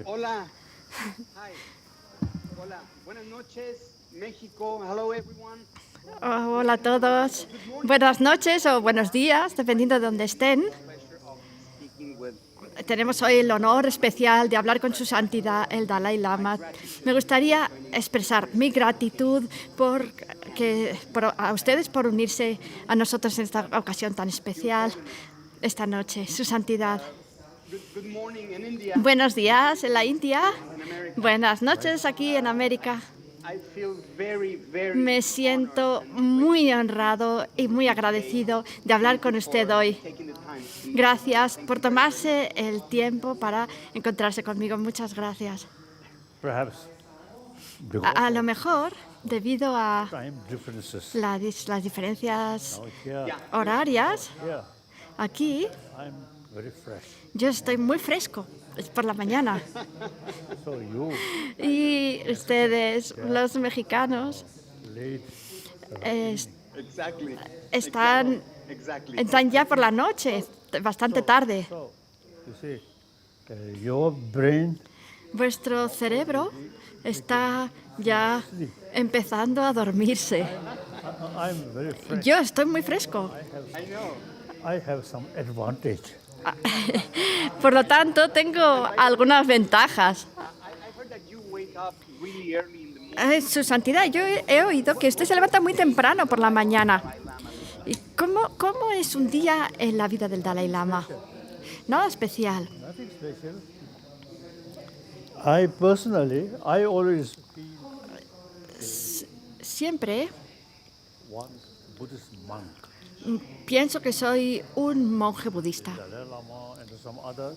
Hola. Hi. Hola. Buenas noches, México. Hello, everyone. Hola a todos. Buenas noches o buenos días, dependiendo de dónde estén. Pleasure of speaking with Tenemos hoy el honor especial de hablar con su santidad, el Dalai Lama. Me gustaría expresar mi gratitud a ustedes por unirse a nosotros en esta ocasión tan especial, esta noche. Su santidad. good morning in India, Buenos días en la India. in America. Buenas noches aquí en América. I feel very, very Me siento muy honrado y muy agradecido de hablar con usted hoy. taking the time to meet. Gracias por tomarse el tiempo para encontrarse conmigo. Muchas gracias. Perhaps A lo mejor, debido a time differences. las diferencias Now here, horarias, here, aquí I'm very fresh. yo estoy muy fresco. Es por la mañana. So you Y ustedes, los mexicanos, late. Exactly. están ya por la noche, bastante tarde. So you see, your brain Vuestro cerebro está ya empezando a dormirse. I'm very fresh. Yo estoy muy fresco. I know. I have some advantage. Por lo tanto, tengo algunas ventajas. I heard that you wake up really early in the morning. Su santidad, yo he oído que usted se levanta muy temprano por la mañana. ¿Y cómo es un día en la vida del Dalai Lama? Nada especial. Nothing special. I personally, I always feel Siempre one Buddhist monk, pienso que soy un monje budista. Dalai Lama and some other,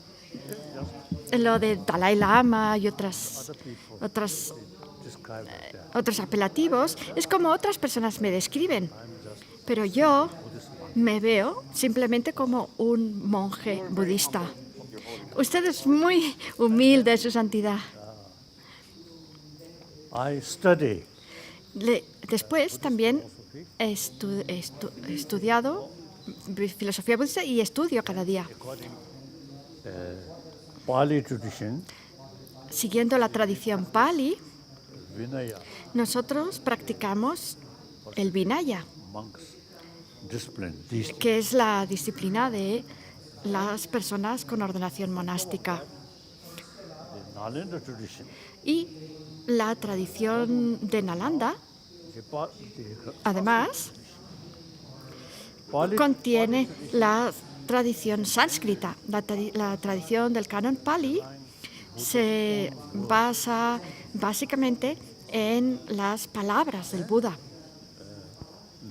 just Lo de Dalai Lama y other people describe like that. otros apelativos es como otras personas me describen. I'm just Pero yo Buddhist monk. me veo simplemente como un monje budista. Usted es muy humilde, su santidad. I study Después también he estudiado filosofía budista y estudio cada día. according Pali tradition, Siguiendo la tradición Pali, Vinaya, nosotros practicamos el Vinaya, monks, discipline, these que es la disciplina de las personas con ordenación monástica. the Nalanda tradition. Y la tradición de Nalanda, además, Pali contiene la tradición sánscrita. La tradición del canon Pali se basa básicamente en las palabras del Buda.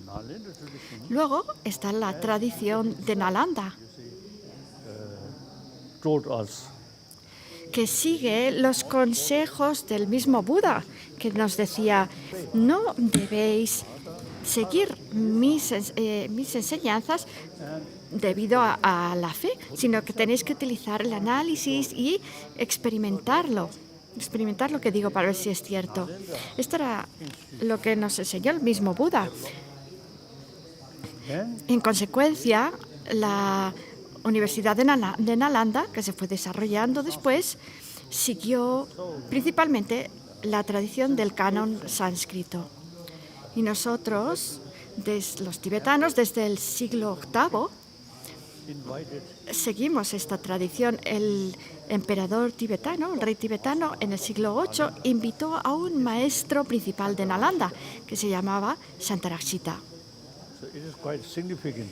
Nalanda tradition Luego está la tradición de Nalanda, told us que sigue los consejos del mismo Buda, que nos decía, no debéis seguir mis enseñanzas debido a la fe, sino que tenéis que utilizar el análisis y experimentar lo que digo para ver si es cierto. Esto era lo que nos enseñó el mismo Buda. then En consecuencia, la Universidad de Nalanda, que se fue desarrollando después, siguió principalmente la tradición del canon sánscrito. Y nosotros, los tibetanos, desde el siglo VIII, invited seguimos esta tradición. El emperador tibetano, el rey tibetano, en el siglo VIII, invitó a un maestro principal de Nalanda, que se llamaba Santarakshita. so it is quite significant.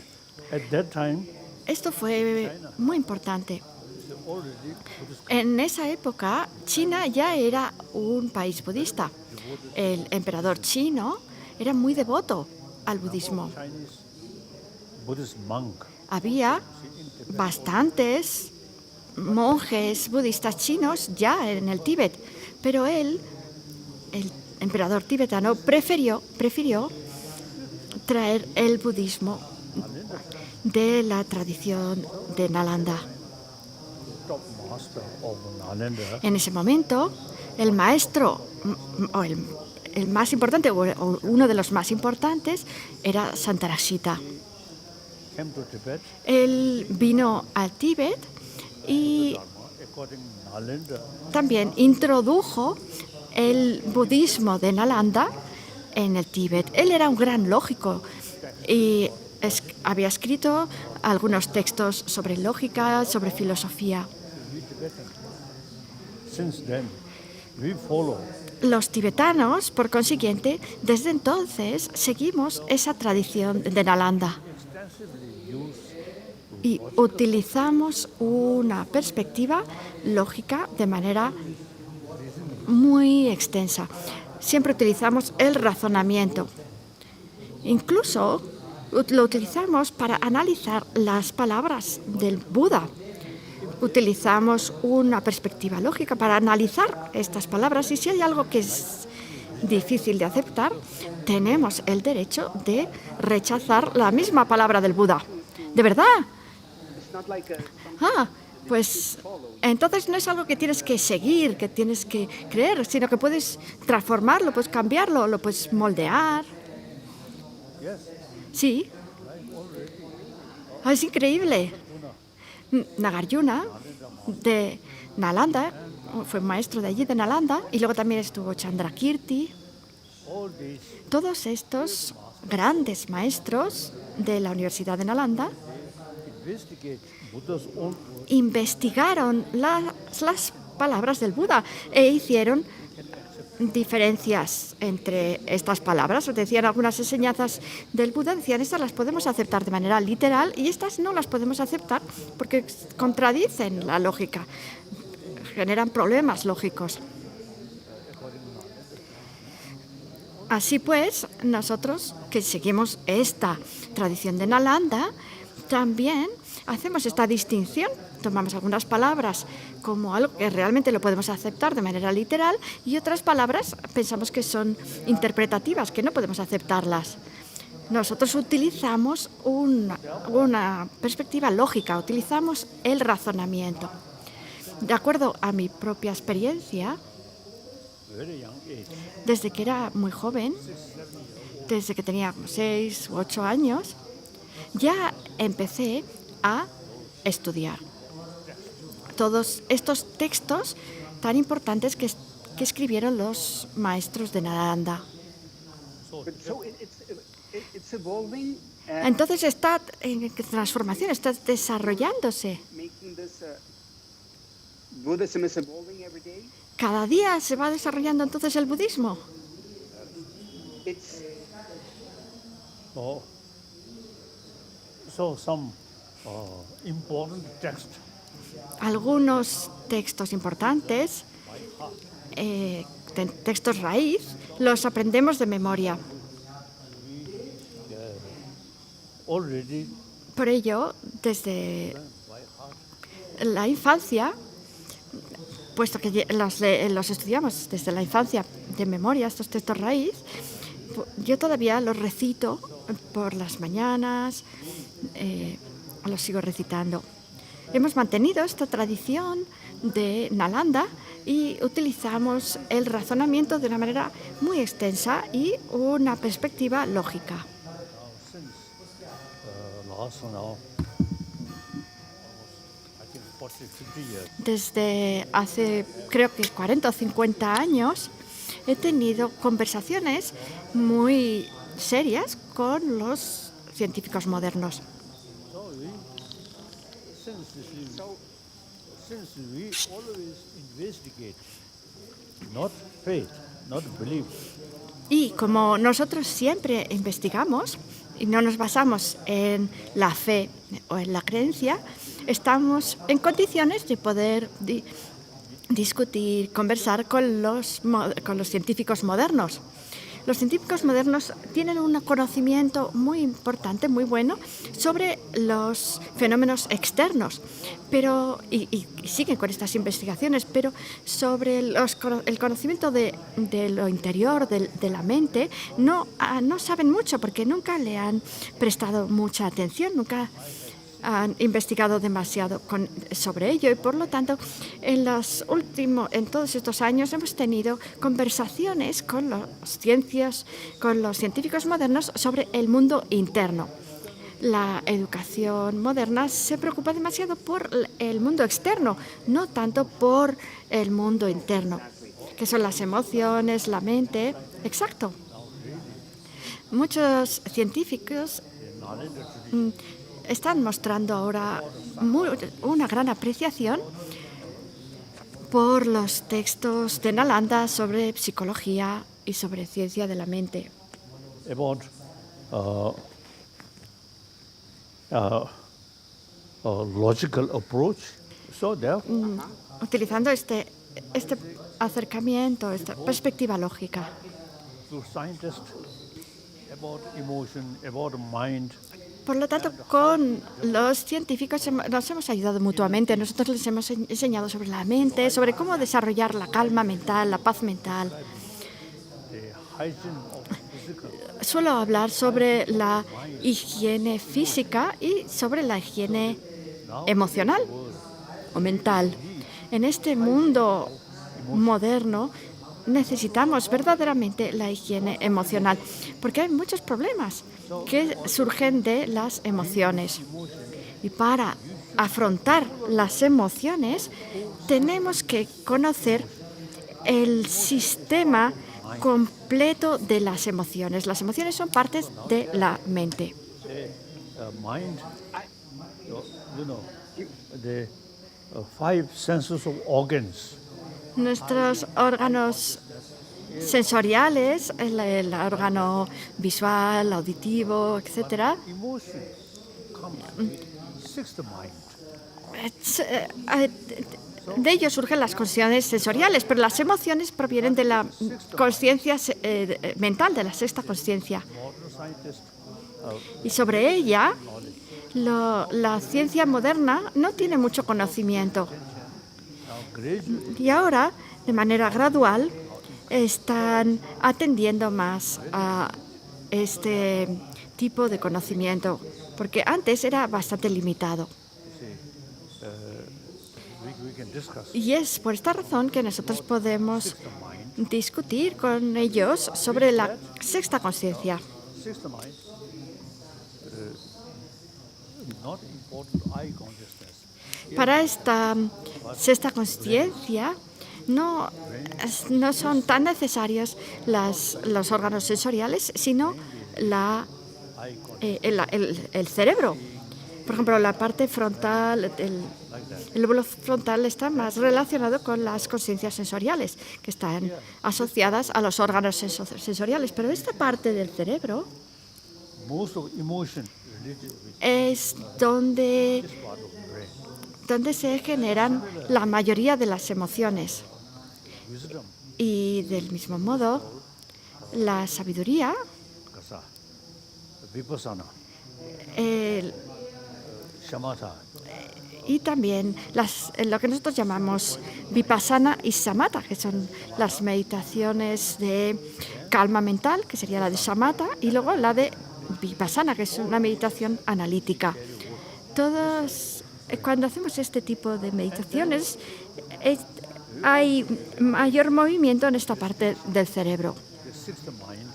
At that time, Esto fue muy importante. it's already Buddhist En esa época, China ya era un país budista. El emperador chino era muy devoto al budismo. Chinese Buddhist monk. Había bastantes monjes budistas chinos ya en el Tíbet, pero él, el emperador tibetano, prefirió traer el budismo de la tradición de Nalanda. Top master of Nalanda En ese momento, el maestro, o el más importante, o uno de los más importantes, era Santarakshita. came to Tibet Él vino al Tíbet y according también introdujo el budismo de Nalanda en el Tíbet. Él era un gran lógico y había escrito algunos textos sobre lógica, sobre filosofía. Since then, we follow Los tibetanos, por consiguiente, desde entonces seguimos esa tradición de Nalanda y utilizamos una perspectiva lógica de manera muy extensa. Siempre utilizamos el razonamiento. Incluso lo utilizamos para analizar las palabras del Buda. Utilizamos una perspectiva lógica para analizar estas palabras y si hay algo que es difícil de aceptar, tenemos el derecho de rechazar la misma palabra del Buda. ¿De verdad? It's not like Pues entonces no es algo que tienes que seguir, que tienes que creer, sino que puedes transformarlo, puedes cambiarlo, lo puedes moldear. Sí. Es increíble. Nagarjuna de Nalanda fue maestro de allí de Nalanda y luego también estuvo Chandrakirti. Todos estos grandes maestros de la Universidad de Nalanda investigaron las palabras del Buda e hicieron diferencias entre estas palabras. Decían algunas enseñanzas del Buda, decían estas las podemos aceptar de manera literal y estas no las podemos aceptar porque contradicen la lógica, generan problemas lógicos. Así pues, nosotros que seguimos esta tradición de Nalanda, también hacemos esta distinción. Tomamos algunas palabras como algo que realmente lo podemos aceptar de manera literal y otras palabras pensamos que son interpretativas, que no podemos aceptarlas. Nosotros utilizamos una perspectiva lógica, utilizamos el razonamiento. De acuerdo a mi propia experiencia, desde que era muy joven, desde que tenía 6 u 8 años, ya empecé a estudiar todos estos textos tan importantes que escribieron los maestros de Nalanda. it's evolving. Entonces está en transformación, está desarrollándose. Making this Buddhism is evolving every day. Cada día se va desarrollando entonces el budismo. It's so some important text Algunos textos importantes, textos raíz, los aprendemos de memoria. already Por ello, desde la infancia, puesto que los estudiamos desde la infancia de memoria, estos textos raíz, yo todavía los recito por las mañanas, los sigo recitando. Hemos mantenido esta tradición de Nalanda y utilizamos el razonamiento de una manera muy extensa y una perspectiva lógica. last now, I think 40, 50 years. Desde hace, creo que 40 o 50 años, he tenido conversaciones muy serias con los científicos modernos. Since we always investigate, not faith, not belief, Y como nosotros siempre investigamos y no nos basamos en la fe o en la creencia, estamos en condiciones de poder discutir, conversar con los científicos modernos. Los científicos modernos tienen un conocimiento muy importante, muy bueno, sobre los fenómenos externos, pero y siguen con estas investigaciones, pero sobre el conocimiento de lo interior, de la mente, no saben mucho porque nunca le han prestado mucha atención, nunca han investigado demasiado sobre ello y por lo tanto en todos estos años hemos tenido conversaciones con los científicos modernos sobre el mundo interno. la educación moderna se preocupa demasiado por el mundo externo, no tanto por el mundo interno, que son las emociones, la mente. Exacto. Muchos científicos están mostrando ahora una gran apreciación por los textos de Nalanda sobre psicología y sobre ciencia de la mente. About a logical approach. So there, Utilizando este acercamiento, esta perspectiva lógica. through scientists, about emotion, about mind, Por lo tanto, con los científicos nos hemos ayudado mutuamente. Nosotros les hemos enseñado sobre la mente, sobre cómo desarrollar la calma mental, la paz mental. the hygiene of physical. Suelo hablar sobre la higiene física y sobre la higiene emocional o mental. En este mundo moderno necesitamos verdaderamente la higiene emocional, porque hay muchos problemas que surgen de las emociones. Y para afrontar las emociones tenemos que conocer el sistema completo de las emociones. Las emociones son partes de la mente. Mind, you know, the 5 senses of organs. Nuestros órganos sensoriales, el órgano visual, auditivo, etc., Emotion comes sixth mind. de ellos surgen las consciencias sensoriales, pero las emociones provienen de la consciencia mental, de la sexta consciencia. Modern scientists Y sobre ella, la ciencia moderna no tiene mucho conocimiento. gradually Y ahora, de manera gradual, están atendiendo más a este tipo de conocimiento, porque antes era bastante limitado. we can discuss Y es por esta razón que nosotros podemos sixth mind. discutir con ellos sobre la sexta conciencia. Sixth mind, not important eye consciousness. Para esta sexta conciencia no son tan necesarios los órganos sensoriales, sino el cerebro. Por ejemplo, la parte frontal, el lóbulo frontal está más relacionado con las conciencias sensoriales, que están asociadas a los órganos sensoriales. Pero esta parte del cerebro Most of emotion related with es donde this part of the brain. se generan la mayoría de las emociones. Wisdom, Y del mismo modo, la sabiduría, kasa, vipassana, el- shamatha, y también lo que nosotros llamamos vipassana y samatha, que son las meditaciones de calma mental, que sería la de samatha, y luego la de vipassana, que es una meditación analítica. Cuando hacemos este tipo de meditaciones, hay mayor movimiento en esta parte del cerebro. the sixth mind,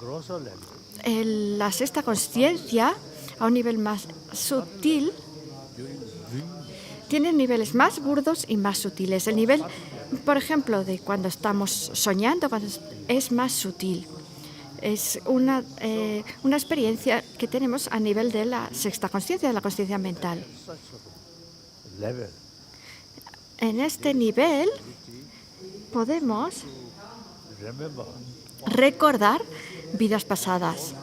grosser level, La sexta conciencia, a un nivel más sutil, tiene niveles más burdos y más sutiles. El nivel, por ejemplo, de cuando estamos soñando, es más sutil. Es una experiencia que tenemos a nivel de la sexta conciencia, de la conciencia mental. level, En este nivel podemos remember, recordar vidas pasadas,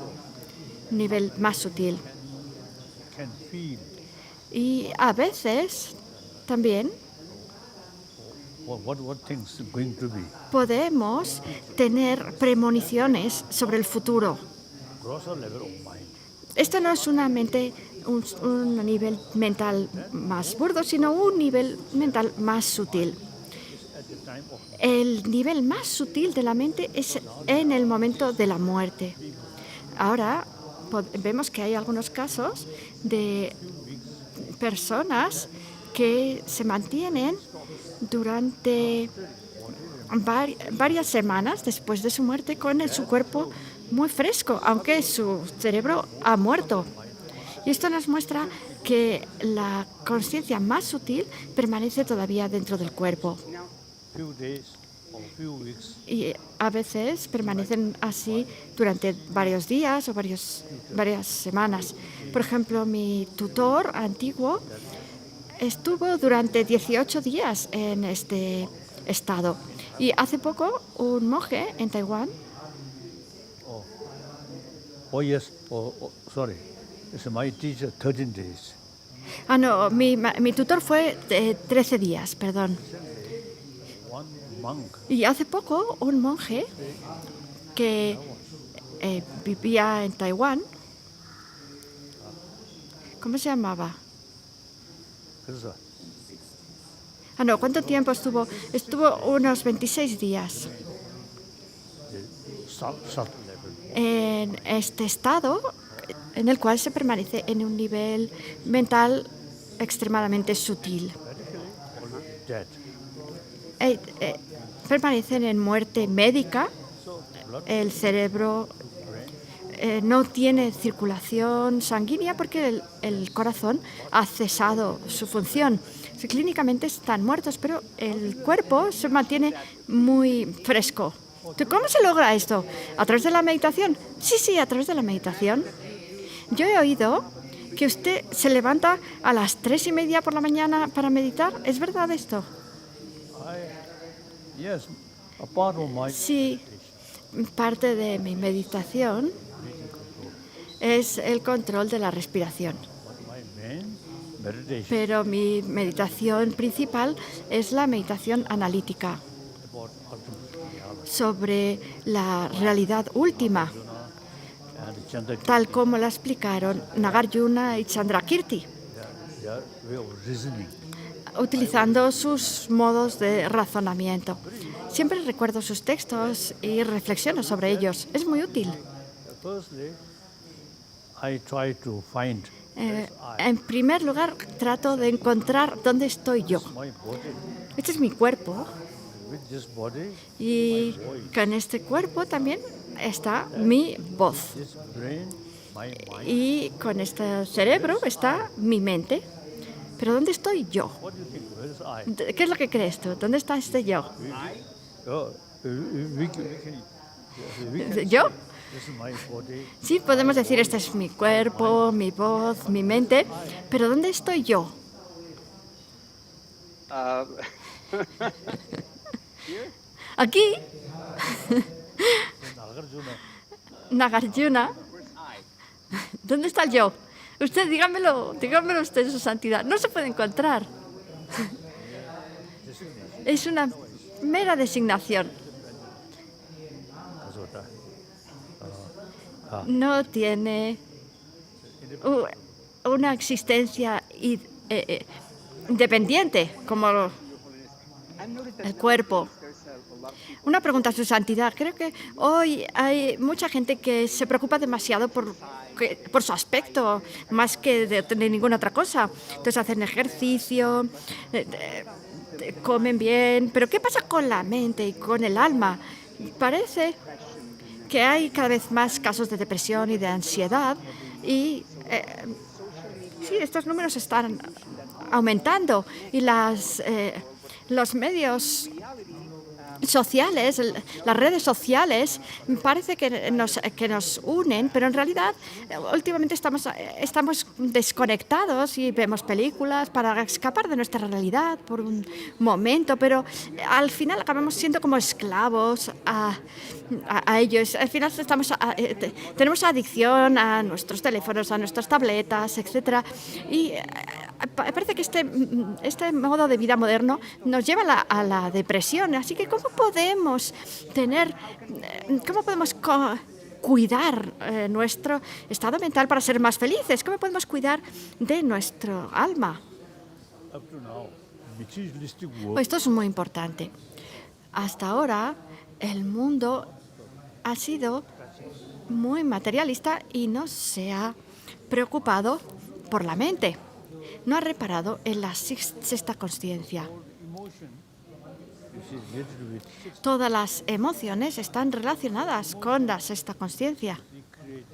nivel más sutil. can feel Y a veces también what things are going to be. podemos tener premoniciones sobre el futuro. Grosser level of mind. Esto no es solamente un nivel mental más burdo, sino un nivel mental más sutil. At the time of El nivel más sutil de la mente es en el momento de la muerte. Ahora vemos que hay algunos casos de personas que se mantienen durante varias semanas después de su muerte con su cuerpo muy fresco, aunque su cerebro ha muerto. Y esto nos muestra que la conciencia más sutil permanece todavía dentro del cuerpo. Few days or few weeks, Y a veces permanecen así durante varios días o varias semanas. Por ejemplo, mi tutor antiguo estuvo durante 18 días en este estado. Y hace poco un monje en Taiwán, oh yes, sorry, it's my teacher 13 days. no, mi tutor fue 13 días, perdón. One monk, Y hace poco un monje que vivía en Taiwán, ¿cómo se llamaba? 그래서 No, ¿cuánto tiempo estuvo? Estuvo unos 26 días sub level. en este estado en el cual se permanece en un nivel mental extremadamente sutil. Dead. Permanecen en muerte médica. El cerebro no tiene circulación sanguínea porque el corazón ha cesado su función. Clínicamente están muertos, pero el cuerpo se mantiene muy fresco. ¿Cómo se logra esto? ¿A través de la meditación? Sí, a través de la meditación. Yo he oído que usted se levanta a las 3:30 por la mañana para meditar. ¿Es verdad esto? Yes, a part of my Sí, parte de mi meditación es el control de la respiración. my main meditation Pero mi meditación principal es la meditación analítica about ultimate reality sobre la realidad última, and Chandra, tal como la explicaron Nagarjuna y Chandrakirti, their way of reasoning. utilizando sus modos de razonamiento. Siempre recuerdo sus textos y reflexiono sobre ellos. Es muy útil. Firstly, I try to find En primer lugar, trato de encontrar dónde estoy yo. my body. Este es mi cuerpo With this body, y con este cuerpo también está mi voz. this brain, my mind. Y con este cerebro está mi mente. Pero ¿dónde estoy yo? What do you think? Where is I? ¿Qué es lo que crees tú? ¿Dónde está este yo? We can ¿Yo? this is my body. Sí, podemos decir, este es mi cuerpo, mi voz, mi mente. Pero ¿dónde estoy yo? Here? Aquí, Nagarjuna, Nagarjuna, Where's I? ¿dónde está el yo? Usted, dígamelo usted, su santidad. No se puede encontrar. Es una mera designación. No tiene una existencia independiente como I've noticed that el cuerpo. there's a lot of people Una pregunta, su santidad. Creo que hoy hay mucha gente que se preocupa demasiado por su aspecto, más que de ninguna otra cosa. Entonces hacen ejercicio, comen bien. Pero ¿qué pasa con la mente y con el alma? Parece que hay cada vez más casos de depresión y de ansiedad y sí, estos números están aumentando y los medios sociales, las redes sociales, parece que nos unen, pero en realidad últimamente estamos desconectados y vemos películas para escapar de nuestra realidad por un momento, pero al final acabamos siendo como esclavos a ellos. Al final tenemos adicción a nuestros teléfonos, a nuestras tabletas, etcétera, y parece que este modo de vida moderno nos lleva a la depresión. Así que ¿cómo podemos cuidar nuestro estado mental para ser más felices? ¿Cómo podemos cuidar de nuestro alma? up to now, materialistic world Pues esto es muy importante. Hasta ahora el mundo ha sido muy materialista y no se ha preocupado por la mente. No ha reparado en la sexta consciencia. emotion, which is related with Todas las emociones están relacionadas con la sexta consciencia. we create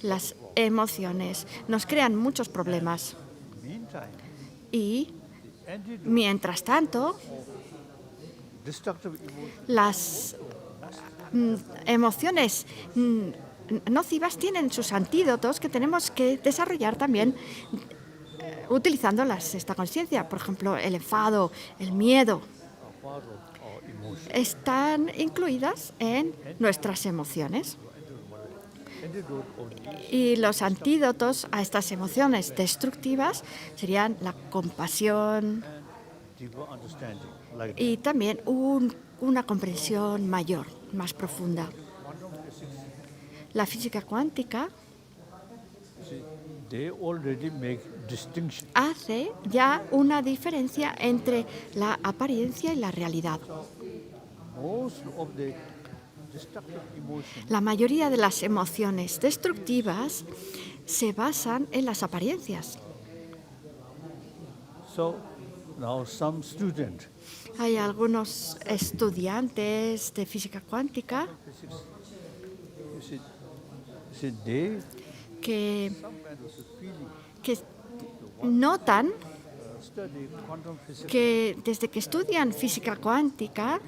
Las emociones nos crean muchos problemas. Meantime, Y, the antidote mientras tanto, destructive emotion las emociones nocivas tienen sus antídotos que tenemos que desarrollar también utilizando esta conciencia. Por ejemplo, el enfado, el miedo, or emotion. están incluidas en nuestras emociones. Antidote of these Y los antídotos a estas emociones destructivas serían la compasión deeper understanding, like y también una comprensión mayor, más profunda. La física cuántica see, they already make distinction. hace ya una diferencia entre la apariencia y la realidad. Most of the destructive emotion La mayoría de las emociones destructivas se basan en las apariencias. So now some student Hay algunos estudiantes de física cuántica you see they que, some kind of feeling que notan study quantum physics que desde que estudian física cuántica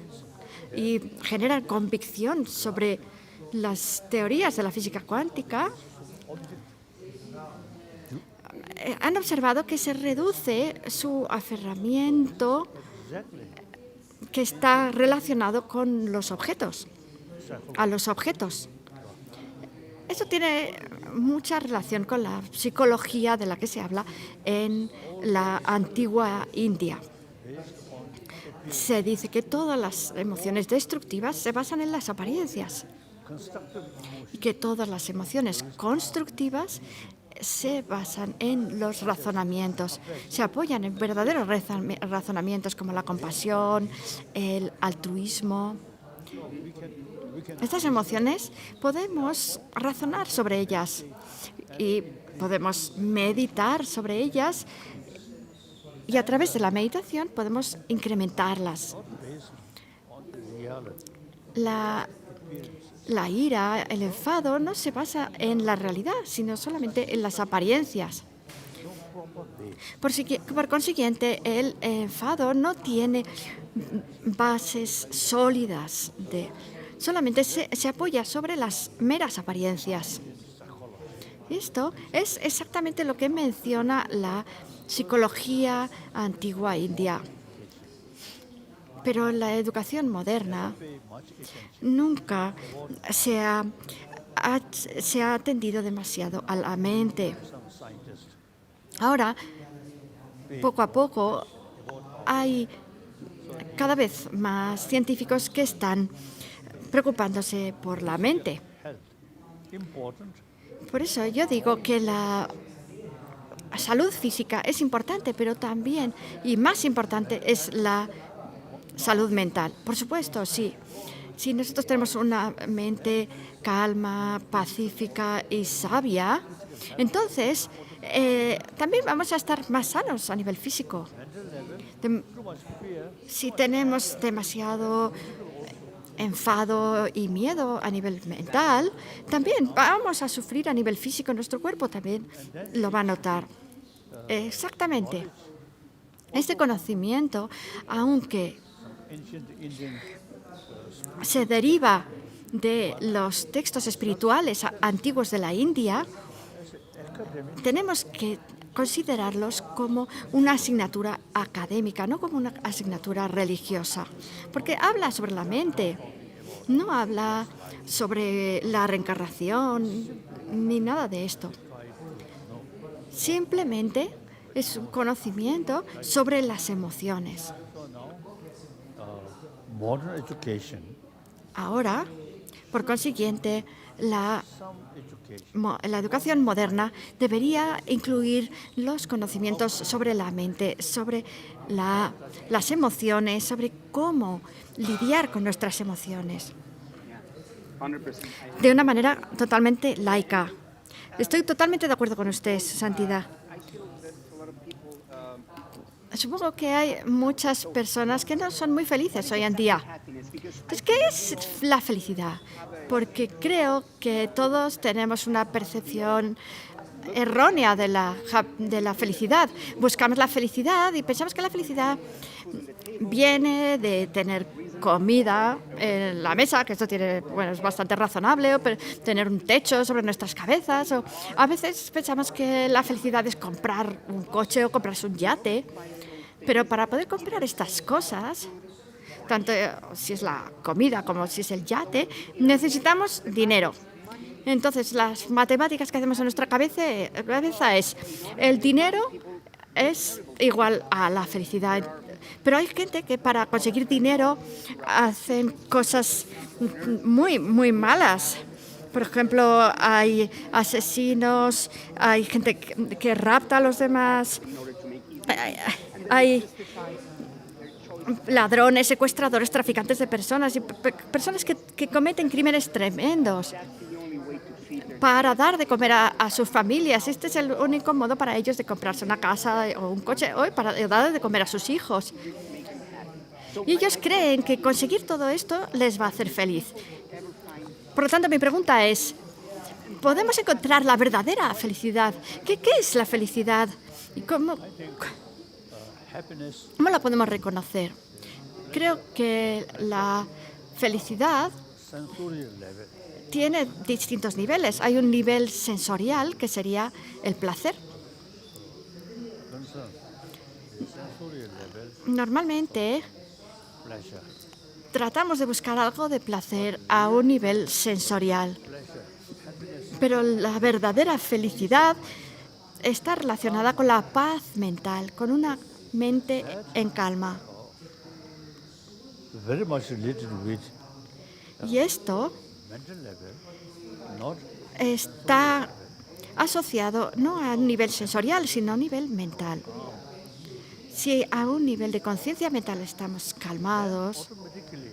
y generan convicción sobre las teorías de la física cuántica, han observado que se reduce su aferramiento exactly que está relacionado con los objetos, a los objetos. Eso tiene mucha relación con la psicología de la que se habla en la antigua India. Se dice que todas las emociones destructivas se basan en las apariencias constructive emotion y que todas las emociones constructivas se basan en los razonamientos, se apoyan en verdaderos razonamientos como la compasión, el altruismo. Estas emociones podemos razonar sobre ellas y podemos meditar sobre ellas y a través de la meditación podemos incrementarlas. based on the reality. La ira, el enfado, no se basa en la realidad, sino solamente en las apariencias. Por consiguiente, el enfado no tiene bases sólidas. Solamente se apoya sobre las meras apariencias. Esto es exactamente lo que menciona la psicología antigua india. Pero en la educación moderna nunca se ha atendido demasiado a la mente. Some scientists Ahora, poco a poco, hay cada vez más científicos que están preocupándose por la mente. health important Por eso yo digo que la salud física es importante, pero también, y más importante, es la salud mental. Por supuesto, sí. Si nosotros tenemos una mente calma, pacífica y sabia, entonces también vamos a estar más sanos a nivel físico. too much fear Si tenemos demasiado enfado y miedo a nivel mental, también vamos a sufrir a nivel físico. Nuestro cuerpo también lo va a notar. Exactamente. Este conocimiento, aunque ancient Indian se deriva de los textos espirituales antiguos de la India, tenemos que considerarlos como una asignatura académica, no como una asignatura religiosa, porque habla sobre la mente, no habla sobre la reencarnación ni nada de esto. Simplemente es un conocimiento sobre las emociones. modern education Ahora, por consiguiente, la some education la educación moderna debería incluir los conocimientos sobre la mente, sobre las emociones, sobre cómo lidiar con nuestras emociones 100%. de una manera totalmente laica. Estoy totalmente de acuerdo con usted, Santidad. I feel that a lot of people supongo que hay muchas personas que no son muy felices hoy en día. Pues, ¿qué es la felicidad? Porque creo que todos tenemos una percepción errónea de la felicidad. Buscamos la felicidad y pensamos que la felicidad viene de tener comida en la mesa, que esto tiene, bueno, es bastante razonable, pero tener un techo sobre nuestras cabezas. O a veces pensamos que la felicidad es comprar un coche o comprarse un yate. Pero para poder comprar estas cosas, tanto si es la comida como si es el yate, necesitamos dinero. Entonces, las matemáticas que hacemos en nuestra cabeza es el dinero es igual a la felicidad. Pero hay gente que para conseguir dinero hacen cosas muy, muy malas. Por ejemplo, hay asesinos, hay gente que rapta a los demás, hay ladrones, secuestradores, traficantes de personas y personas que cometen crímenes tremendos para dar de comer a sus familias. Este es el único modo para ellos de comprarse una casa o un coche o para dar de comer a sus hijos. Y ellos creen que conseguir todo esto les va a hacer feliz. Por lo tanto, mi pregunta es, ¿podemos encontrar la verdadera felicidad? ¿Qué es la felicidad? ¿Y cómo la podemos reconocer? Creo que la felicidad tiene distintos niveles. Hay un nivel sensorial, que sería el placer. Normalmente tratamos de buscar algo de placer a un nivel sensorial. Pero la verdadera felicidad está relacionada con la paz mental, con una mente en calma. Very much related with Y esto mental level, not está asociado no a un nivel sensorial, sino a un nivel mental. Si a un nivel de conciencia mental estamos calmados, automatically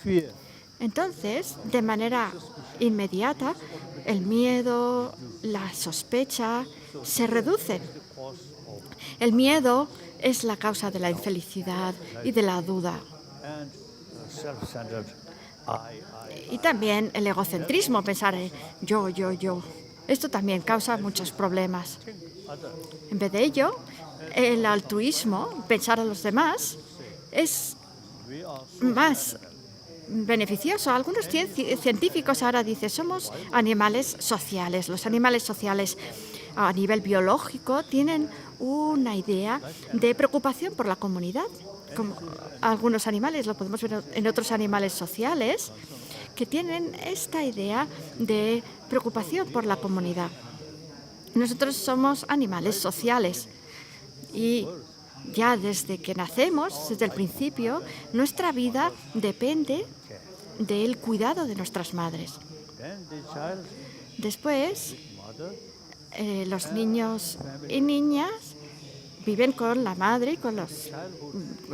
fear. entonces, de manera inmediata, el miedo, la sospecha se reducen. El miedo es la causa de la infelicidad y de la duda. And self-centered I. Y también el egocentrismo, pensar en yo. Esto también causa muchos problemas. En vez de ello, el altruismo, pensar a los demás, es We are más beneficioso. Algunos científicos ahora dicen somos animales sociales. Los animales sociales a nivel biológico tienen una idea de preocupación por la comunidad. Como algunos animales, lo podemos ver en otros animales sociales, que tienen esta idea de preocupación por la comunidad. Nosotros somos animales sociales y ya desde que nacemos, desde el principio, nuestra vida depende del cuidado de nuestras madres. then the child Después, mother los niños y niñas viven con la madre y con los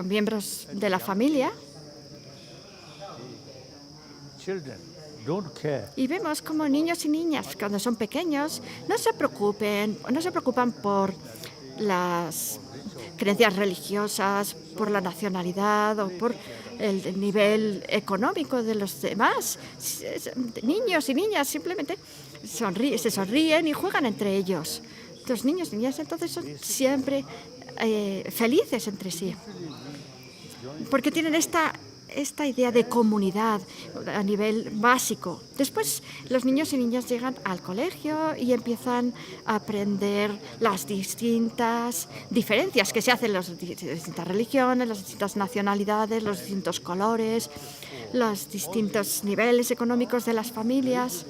miembros de la familia children don't care y vemos como niños y niñas cuando son pequeños no se preocupan por las creencias religiosas, por la nacionalidad o por el nivel económico de los demás. Niños y niñas simplemente se sonríen y juegan entre ellos. Los niños y niñas entonces son siempre felices entre sí, porque tienen esta idea de comunidad a nivel básico. Después los niños y niñas llegan al colegio y empiezan a aprender las distintas diferencias que se hacen las distintas religiones, las distintas nacionalidades, los distintos colores, los distintos niveles económicos de las familias.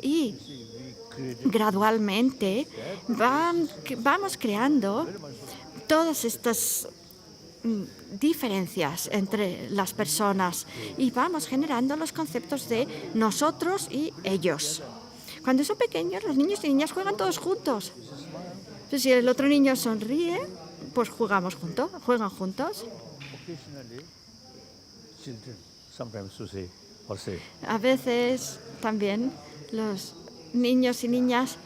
Y gradualmente vamos creando todas estas diferencias entre las personas y vamos generando los conceptos de nosotros y ellos. Cuando son pequeños, los niños y niñas juegan todos juntos. Entonces, si el otro niño sonríe, pues juegan juntos. occasionally children sometimes to say or say A veces también los niños y niñas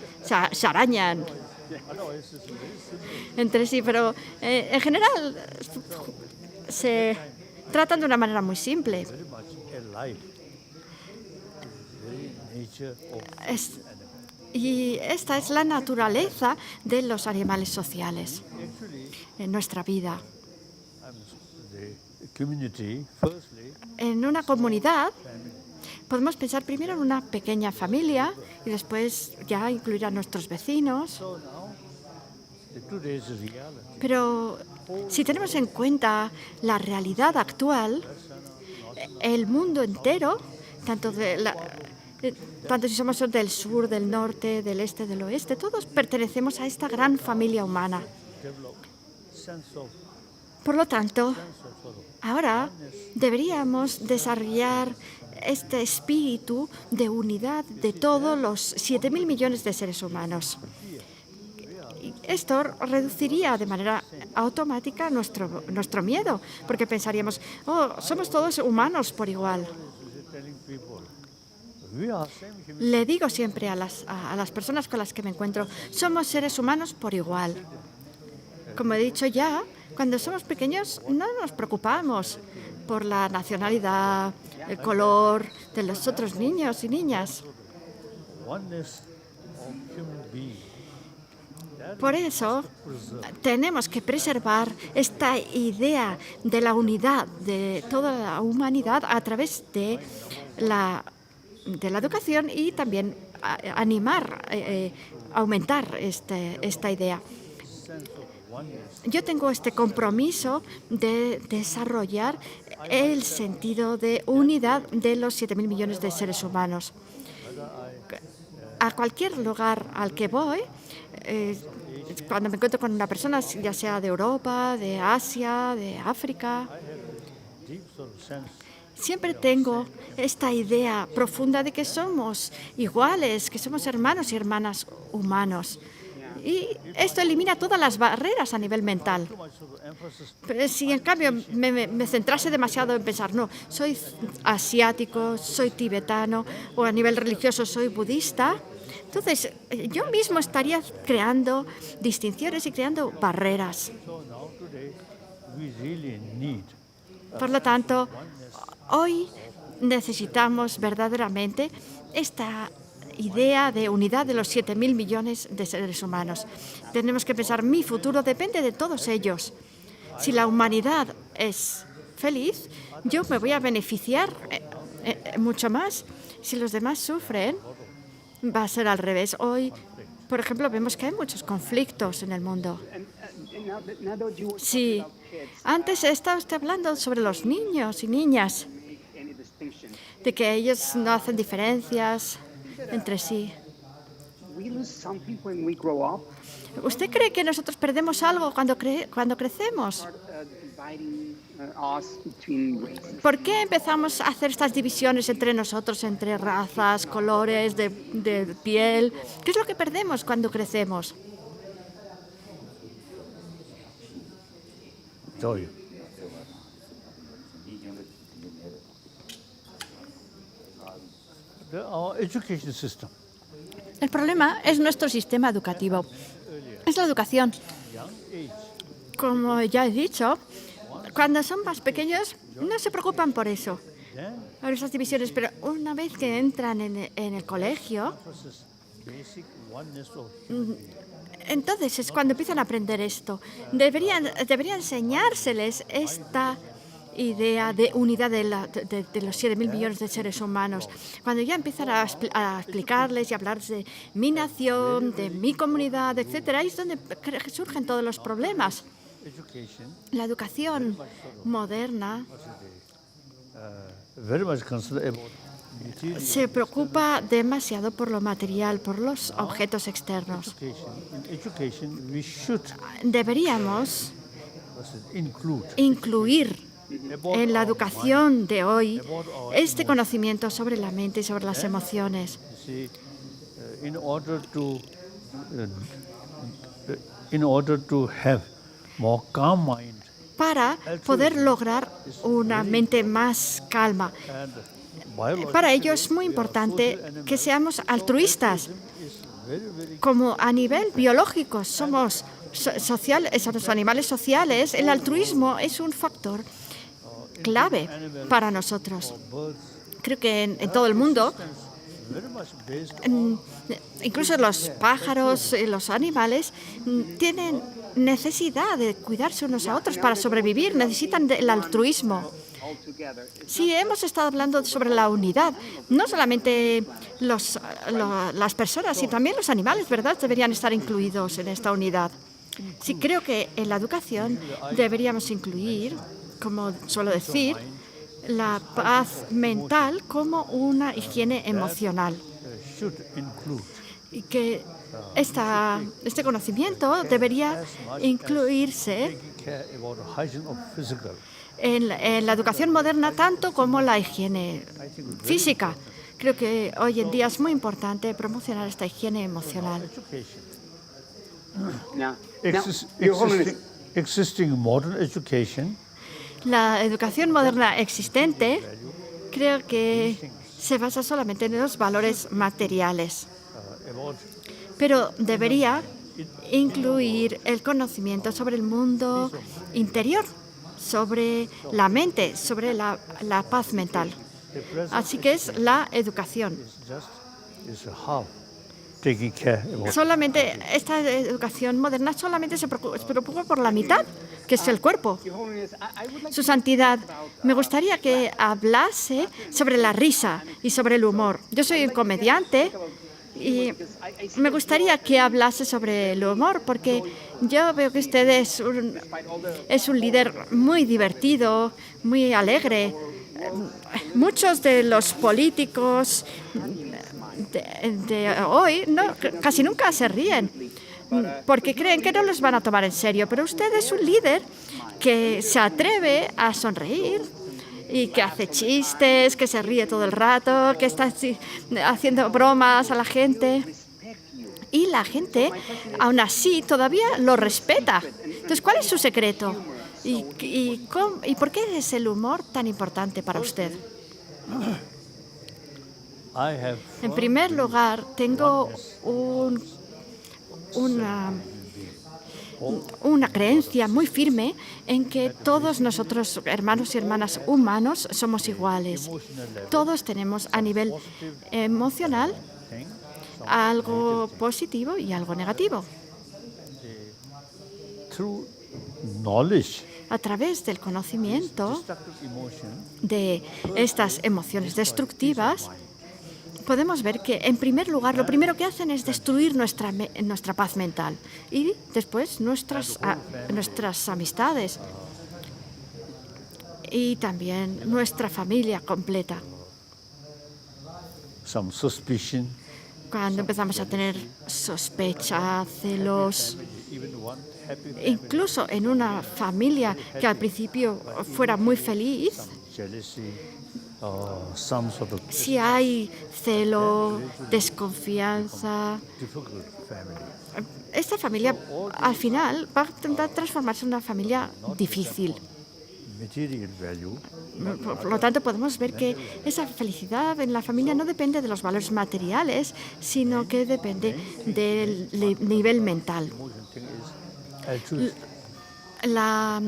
se arañan entre sí, pero en general se tratan de una manera muy simple. Very much alike. Very nature of Es- y esta es la naturaleza de los animales sociales actually en nuestra vida. the community. Firstly, En una comunidad podemos pensar primero en una pequeña familia y después ya incluir a nuestros vecinos. so now the today's reality. Pero si tenemos en cuenta la realidad actual, el mundo entero, tanto si somos del sur, del norte, del este, del oeste, todos pertenecemos a esta gran familia humana. Develop sense of Por lo tanto, sort of ahora deberíamos desarrollar este espíritu de unidad de todos los 7.000 millones de seres humanos. Y esto reduciría de manera automática nuestro miedo, porque pensaríamos, oh, somos todos humanos por igual. telling people we are same human. Le digo siempre a las personas con las que me encuentro, somos seres humanos por igual. Como he dicho ya, cuando somos pequeños no nos preocupamos por la nacionalidad, el color de los otros niños y niñas. Oneness of human being. Por eso tenemos que preservar esta idea de la unidad de toda la humanidad a través de la educación y también animar, aumentar esta idea. Yo tengo este compromiso de desarrollar el sentido de unidad de los 7.000 millones de seres humanos. A cualquier lugar al que voy, cuando me encuentro con una persona, ya sea de Europa, de Asia, de África, Deep sort of sense. siempre tengo esta idea profunda de que somos iguales, que somos hermanos y hermanas humanos. Y esto elimina todas las barreras a nivel mental. Too much sort of emphasis. Pero si en cambio me centrase demasiado en pensar, no, soy asiático, soy tibetano o a nivel religioso soy budista, entonces yo mismo estaría creando distinciones y creando barreras. So now today we really need Por lo tanto, hoy necesitamos verdaderamente esta idea de unidad de los 7.000 millones de seres humanos. Tenemos que pensar, mi futuro depende de todos ellos. Si la humanidad es feliz, yo me voy a beneficiar mucho más. Si los demás sufren, va a ser al revés. Hoy, por ejemplo, vemos que hay muchos conflictos en el mundo. And now that you were Sí, talking about kids, antes estaba usted hablando sobre los niños y niñas, make any distinction. de que ellos no hacen diferencias entre sí. We lose something when we grow up. ¿Usted cree que nosotros perdemos algo cuando crecemos? Start dividing us between races. ¿Por qué empezamos a hacer estas divisiones entre nosotros, entre razas, colores de piel? ¿Qué es lo que perdemos cuando crecemos? joy. Our education system, El problema es nuestro sistema educativo. Es la educación. young age, Como ya he dicho, cuando son más pequeños no se preocupan por eso, then por esas divisiones, pero una vez que entran en el colegio, emphasis basic oneness of human being. entonces es cuando empiezan a aprender esto. Debería enseñárseles esta idea de unidad de los 7.000 millones de seres humanos. Cuando ya empiezan a explicarles y hablarles de mi nación, de mi comunidad, etcétera, ahí es donde surgen todos los problemas. Education La educación moderna very much concerned about material se preocupa demasiado por lo material, por los objetos externos. education. In education, we should Deberíamos include incluir about en la our educación de hoy about our este conocimiento sobre la mente y sobre las emociones. see, in order to have more calm mind Para poder lograr una mente más calma. and biology Para ello es muy importante que seamos altruistas. is como a nivel biológico somos somos animales sociales, el altruismo es un factor clave para nosotros. Creo que en todo el mundo, incluso los pájaros, los animales, tienen necesidad de cuidarse unos a otros para sobrevivir, necesitan del altruismo. Sí, hemos estado hablando sobre la unidad. No solamente las personas, sino también los animales, ¿verdad?, deberían estar incluidos en esta unidad. Sí, creo que en la educación deberíamos incluir, como suelo decir, la paz mental como una higiene emocional. Y que este conocimiento debería incluirse en la educación moderna tanto como la higiene física. Creo que hoy en día es muy importante promocionar esta higiene emocional. Existing modern education La educación moderna existente creo que se basa solamente en los valores materiales, pero debería incluir el conocimiento sobre el mundo interior, sobre la mente, sobre la paz mental. Así que es la educación. Solamente esta educación moderna solamente se preocupa por la mitad, que es el cuerpo. Su Santidad, me gustaría que hablase sobre la risa y sobre el humor. Yo soy un comediante y me gustaría que hablase sobre el humor, porque yo veo que usted es un líder muy divertido, muy alegre. Muchos de los políticos de hoy casi nunca se ríen porque creen que no los van a tomar en serio, pero usted es un líder que se atreve a sonreír y que hace chistes, que se ríe todo el rato, que está haciendo bromas a la gente. Y la gente, aún así, todavía lo respeta. Entonces, ¿cuál es su secreto? ¿Y por qué es el humor tan importante para usted? En primer lugar, tengo una creencia muy firme en que todos nosotros, hermanos y hermanas humanos, somos iguales. Todos tenemos a nivel emocional algo positivo y algo negativo. A través del conocimiento de estas emociones destructivas, podemos ver que, en primer lugar, lo primero que hacen es destruir nuestra paz mental y después nuestras amistades y también nuestra familia completa. Cuando empezamos a tener sospecha, celos, incluso en una familia que al principio fuera muy feliz, si hay celo, desconfianza, esta familia al final va a intentar transformarse en una familia difícil. Por lo tanto, podemos ver que esa felicidad en la familia no depende de los valores materiales, sino que depende del nivel mental. La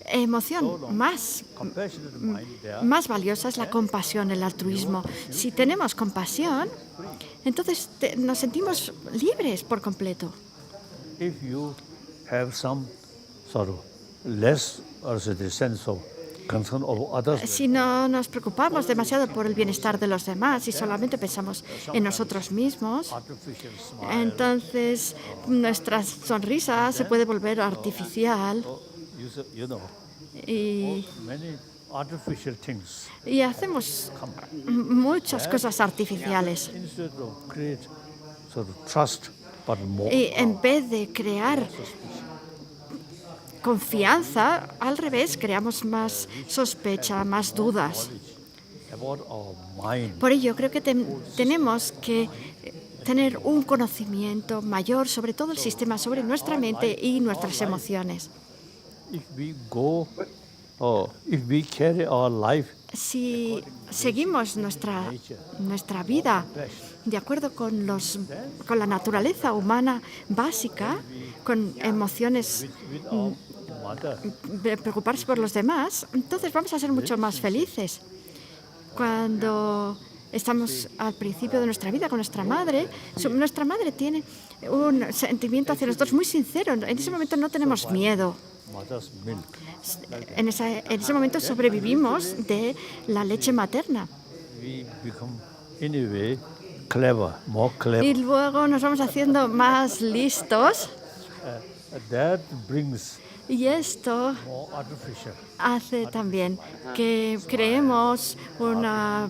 emoción más valiosa es la compasión, el altruismo. Si tenemos compasión, entonces nos sentimos libres por completo. Si no nos preocupamos demasiado por el bienestar de los demás y solamente pensamos en nosotros mismos, entonces nuestra sonrisa se puede volver artificial y hacemos muchas cosas artificiales. Y en vez de crear confianza, al revés, creamos más sospecha, más dudas. Por ello, creo que tenemos que tener un conocimiento mayor sobre todo el sistema, sobre nuestra mente y nuestras emociones. Si seguimos nuestra vida de acuerdo con la naturaleza humana básica, con emociones Without mother, de preocuparse por los demás, entonces vamos a ser mucho más felices. Cuando estamos al principio de nuestra vida con nuestra madre, nuestra madre tiene un sentimiento hacia nosotros muy sincero. En ese momento no tenemos miedo. mother's milk. En ese momento sobrevivimos de la leche materna. We become, in a way, clever, more Y clever. luego nos vamos haciendo más listos. That brings Y esto more artificial. hace también que creemos una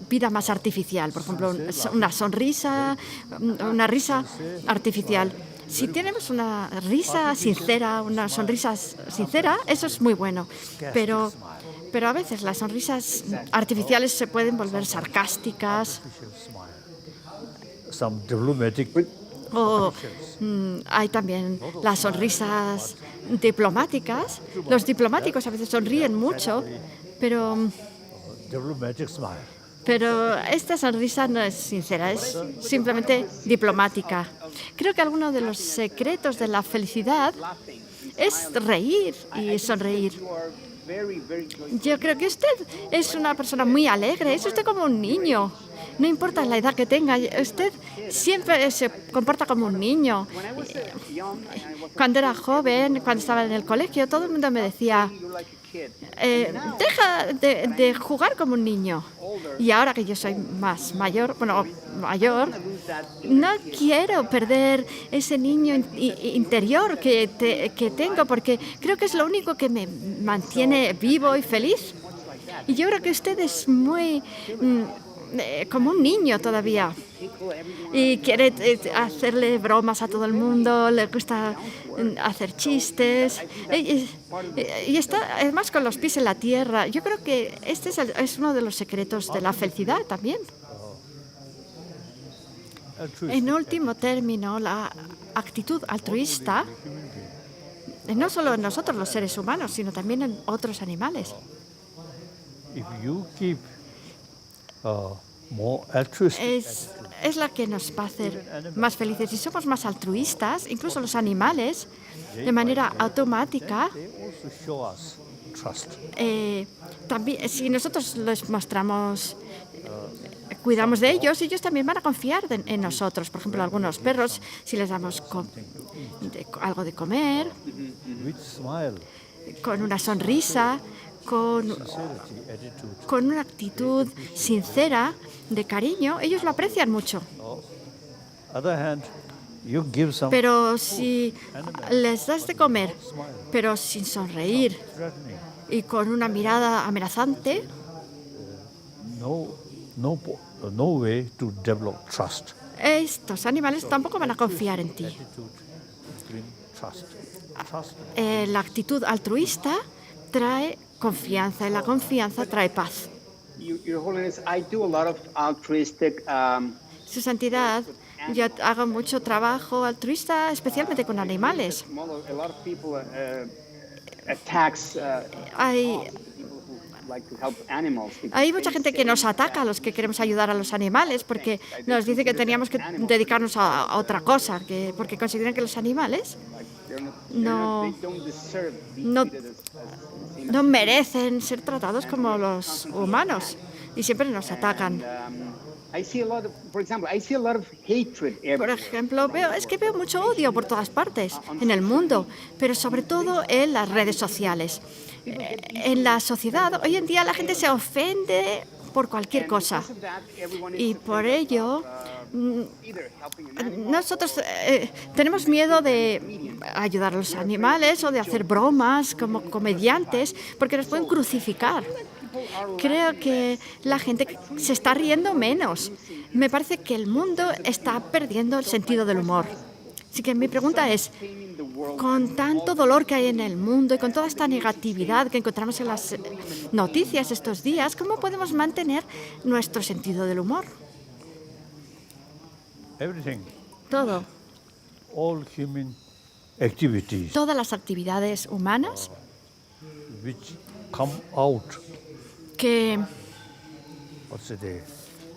vida más artificial. Por ejemplo, una sonrisa, una risa artificial. Si tenemos una risa sincera, una sonrisa sincera, eso es muy bueno. Pero a veces las sonrisas artificiales se pueden volver sarcásticas Some diplomatic o hay también las sonrisas diplomáticas. Los diplomáticos a veces sonríen mucho, pero diplomatic smile. esta sonrisa no es sincera, es simplemente diplomática. Creo que alguno de los secretos de la felicidad es reír y sonreír. You are very, very joyful. Yo creo que usted es una persona muy alegre, es usted como un niño. No importa la edad que tenga, usted siempre se comporta como un niño. When I was young, I was Cuando era joven, cuando estaba en el colegio, todo el mundo me decía, you're like a kid. deja de jugar como un niño. Y ahora que yo soy más mayor, Lose that no quiero perder ese niño interior que tengo, porque creo que es lo único que me mantiene vivo y feliz. Y yo creo que usted es muy como un niño todavía. tickle everyone. Y quiere hacerle bromas a todo el mundo, le gusta hacer chistes. Y está además con los pies en la tierra. Yo creo que este es uno de los secretos de la felicidad también. En último término, la actitud altruista, no solo en nosotros los seres humanos, sino también en otros animales. If you keep more altruistic, Es la que nos va a hacer más felices. Si somos más altruistas, incluso los animales, de manera automática, they also show us trust. también, si nosotros les mostramos, cuidamos de ellos, ellos también van a confiar en nosotros. Por ejemplo, algunos perros, si les damos algo de comer, With smile, con una sonrisa, sincerity, attitude. con una actitud sincera, de cariño, ellos lo aprecian mucho. Other hand, you give some Pero si les das de comer, pero sin sonreír threatening, y con una mirada amenazante, no way to develop trust. estos animales tampoco van a confiar en ti. Attitude bring trust. Trust La actitud altruista trae confianza y la confianza trae paz. Your Holiness, I do a lot of altruistic Su santidad, yo hago mucho trabajo altruista, especialmente con animales. a lot of people attacks Hay people who like to help animals. Hay mucha gente que nos ataca a los que queremos ayudar a los animales porque nos dice que teníamos que dedicarnos a otra cosa, porque consideran que los animales no, They don't deserve being no, treated as no merecen ser tratados como los humanos y siempre nos atacan. I see a lot of, for example, I see a lot of hatred Por everywhere. ejemplo, veo mucho odio por todas partes en el mundo, pero sobre todo en las redes sociales. En la sociedad, hoy en día la gente se ofende por cualquier cosa. Because of that, everyone Y is por ello, either helping an animal nosotros tenemos miedo de ayudar a los animales o de hacer bromas como comediantes, porque nos pueden crucificar. Creo que la gente se está riendo menos. Me parece que el mundo está perdiendo el sentido del humor. Así que mi pregunta es, in the world. con tanto dolor que hay en el mundo y con toda esta negatividad que encontramos en las noticias estos días, ¿cómo podemos mantener nuestro sentido del humor? everything, Todo, all human activities todas las actividades humanas which come out, que what's it,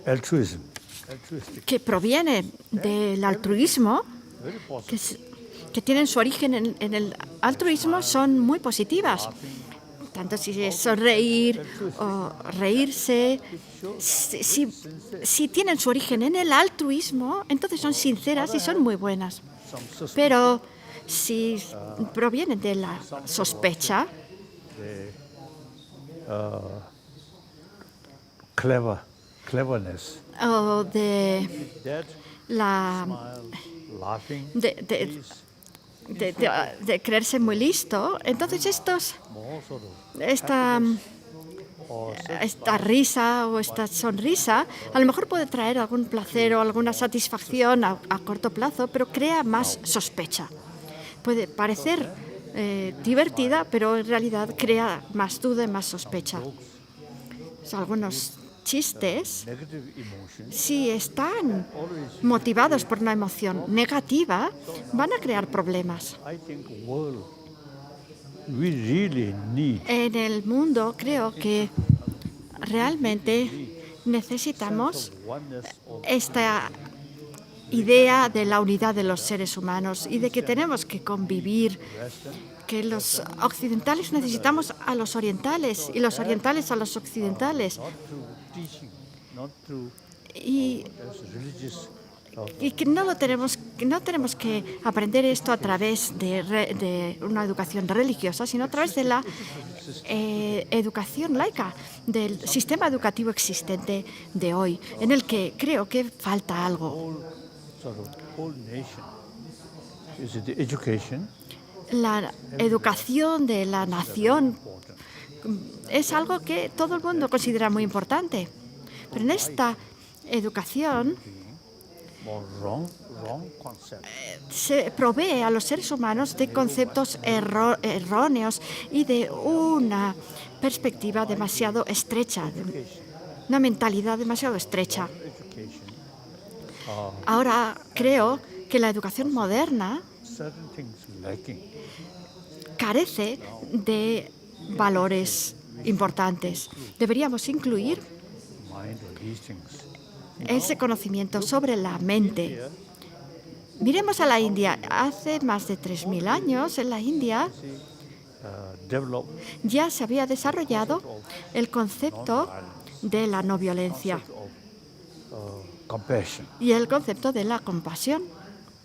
altruism, altruistic, que provienen del altruismo, very que, positive. que tienen su origen en el altruismo, son muy positivas. Tanto si es sonreír o reírse, si tienen su origen en el altruismo, entonces son sinceras y son muy buenas. Some suspicion, Pero si provienen de la sospecha, cleverness, o de that la smile, laughing, de, is de creerse muy listo, entonces more sort of esta, or esta risa o esta sonrisa a lo mejor puede traer algún placer o alguna satisfacción a corto plazo, pero crea más sospecha. Puede parecer divertida, pero en realidad crea más duda y más sospecha. Algunos chistes, negative emotions, si están motivados por una emoción negativa, van a crear problemas. I think world we really need En el mundo creo que realmente necesitamos oneness of esta idea de la unidad de los seres humanos y de que tenemos que convivir, que los occidentales necesitamos a los orientales y los orientales a los occidentales, not through teaching, not through y religious que no tenemos que aprender esto a través de una educación religiosa, sino a través de la educación laica, del sistema educativo existente de hoy, en el que creo que falta algo. whole nation. Is it the education? La educación de la nación es algo que todo el mundo considera muy importante, pero en esta educación More wrong concept. se provee a los seres humanos de conceptos erróneos y de una perspectiva demasiado estrecha, de una mentalidad demasiado estrecha. Education, Ahora creo que la educación moderna certain things lacking. carece de valores importantes. Deberíamos incluir Mind or these things. ese conocimiento sobre la mente. Miremos a la India. Hace más de 3.000 años en la India Develop ya se había desarrollado el concepto de la no violencia of compassion. y el concepto de la compasión,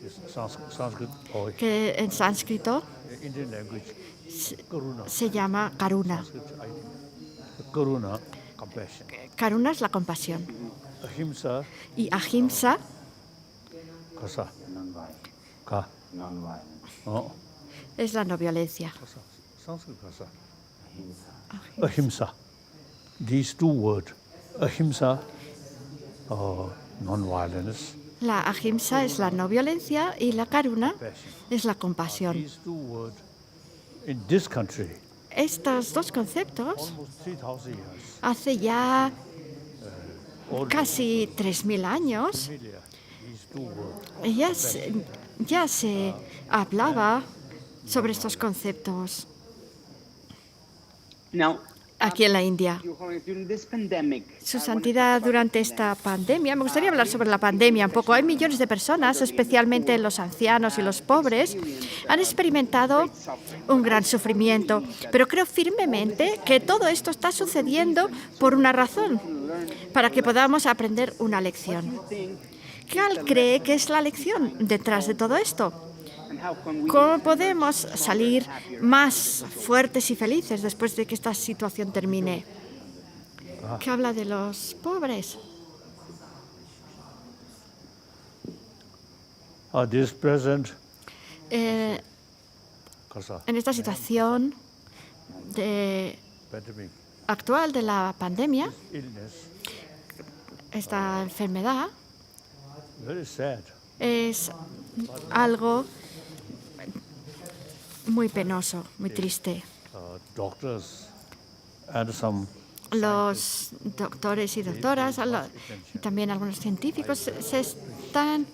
It's Sanskrit or que en sánscrito Indian language, karuna. se llama karuna. Karuna, compassion. Karuna es la compasión Ahimsa, y ahimsa kasa. Ka. Oh, es la no violencia. kasa. Sanskrit kasa. Ahimsa. These two words, ahimsa, non-violence, La ahimsa es la no violencia y la karuna compassion. es la compasión. These two words, in this country, Estos dos conceptos almost 3,000 years, hace ya all casi 3.000 años familiar. These two words. ya se hablaba sobre estos conceptos Now, aquí en la India. Your Holiness, during this pandemic, Su Santidad, durante esta pandemia, me gustaría hablar sobre la pandemia un poco. Hay millones de personas, especialmente los ancianos y los pobres, han experimentado un gran sufrimiento, pero creo firmemente que todo esto está sucediendo por una razón, para que podamos aprender una lección. ¿Cuál cree que es la lección detrás de todo esto? and how can we ¿Cómo podemos salir más fuertes y felices después de que esta situación termine? Que habla de los pobres. This present Eh, kasa, en esta situación pandemic, actual de la pandemia, illness, esta enfermedad very sad. es algo muy penoso, muy triste. Doctors and some Los doctores y doctoras y también algunos científicos se están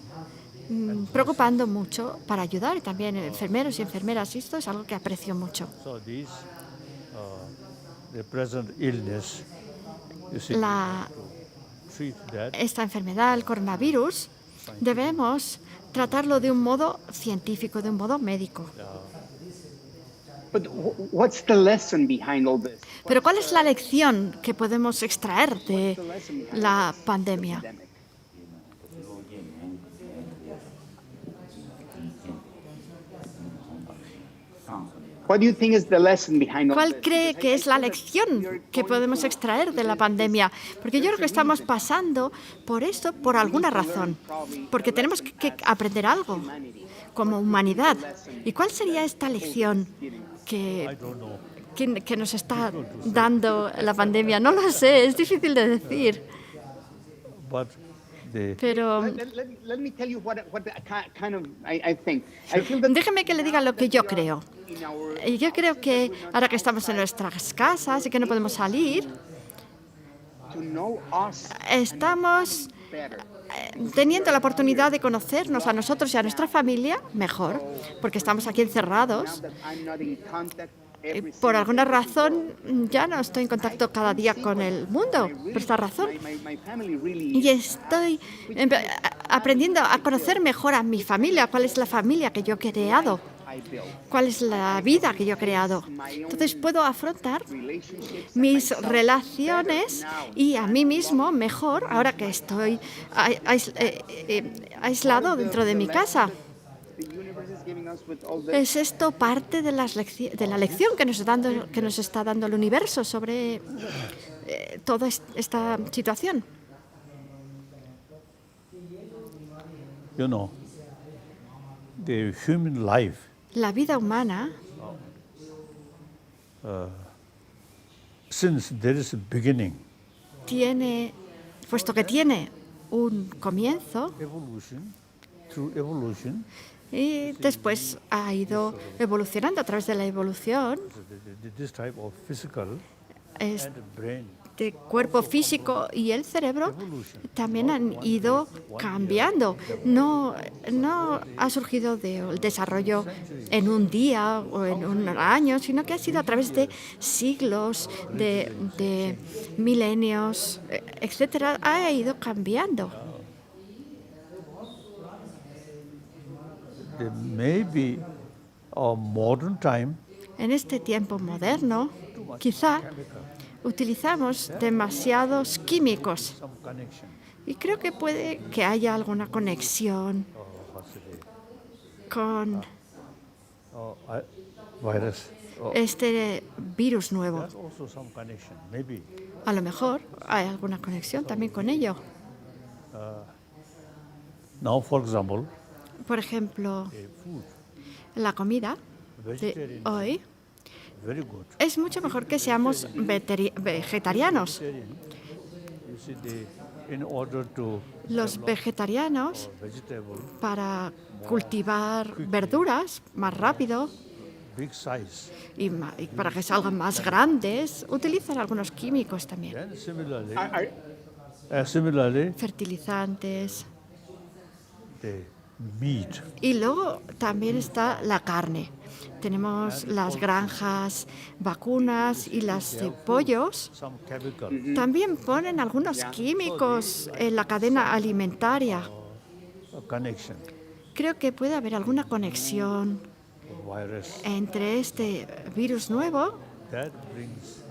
preocupando mucho para ayudar, y también enfermeros y enfermeras. Y esto es algo que aprecio mucho. so these the present illness, you see, La treat that esta enfermedad, el coronavirus, debemos tratarlo de un modo científico, de un modo médico. But what's the lesson behind all this? Pero ¿cuál es la lección que podemos extraer de The lesson behind la this pandemia? epidemic? What do you think is the lesson behind all ¿Cuál this? cree Because que I es la feel that lección you're que going podemos through extraer de la this- pandemia? Porque yo creo que there's a estamos reason. pasando por esto por alguna razón. Porque tenemos que aprender algo como humanidad. ¿Y cuál sería esta lección I que, don't know. que nos está dando la pandemia? No lo sé, es difícil de decir. But the Pero Let me tell you what kind of I think. I feel that déjeme que le diga lo que yo creo. in our Y yo creo que ahora que estamos en nuestras casas y que no podemos salir, to know us estamos better. teniendo la oportunidad de conocernos a nosotros y a nuestra familia mejor, porque estamos aquí Now encerrados. that I'm not in contact every Por single alguna day, razón ya no estoy en contacto cada día con el mundo, por esta razón. my family really Y estoy aprendiendo a conocer mejor a mi familia, cuál es la familia que yo he creado, I built cuál es la vida que yo he creado. Entonces puedo afrontar relationships mis relaciones y a mí mismo mejor ahora que estoy aislado dentro de mi casa. the universe is giving us with all this. ¿Es esto parte de, de la lección que nos está dando el universo sobre toda esta situación? you know, the human life La vida humana, since there is a beginning, puesto que tiene un comienzo through evolution, y después ha ido evolucionando a través de la evolución, this type of physical este and brain cuerpo físico y el cerebro también han ido cambiando. No ha surgido del desarrollo en un día o en un año, sino que ha sido a través de siglos, de milenios, etcétera, ha ido cambiando. there may be a modern time En este tiempo moderno, quizá utilizamos demasiados químicos some connection y creo que puede que haya alguna conexión con virus este virus nuevo. there's also some connection maybe A lo mejor hay alguna conexión también con ello. now for example Por ejemplo, food la comida de hoy very good es mucho mejor que seamos vegetarianos. you see in order to Los vegetarianos, vegetable para cultivar verduras más rápido big size y para que salgan más grandes, utilizan algunos químicos también, then similarly Are- fertilizantes. the meat Y luego también está la carne. Tenemos las granjas vacunas y las de pollos. some chemical También ponen algunos químicos en la cadena alimentaria. connection Creo que puede haber alguna conexión virus entre este virus nuevo that brings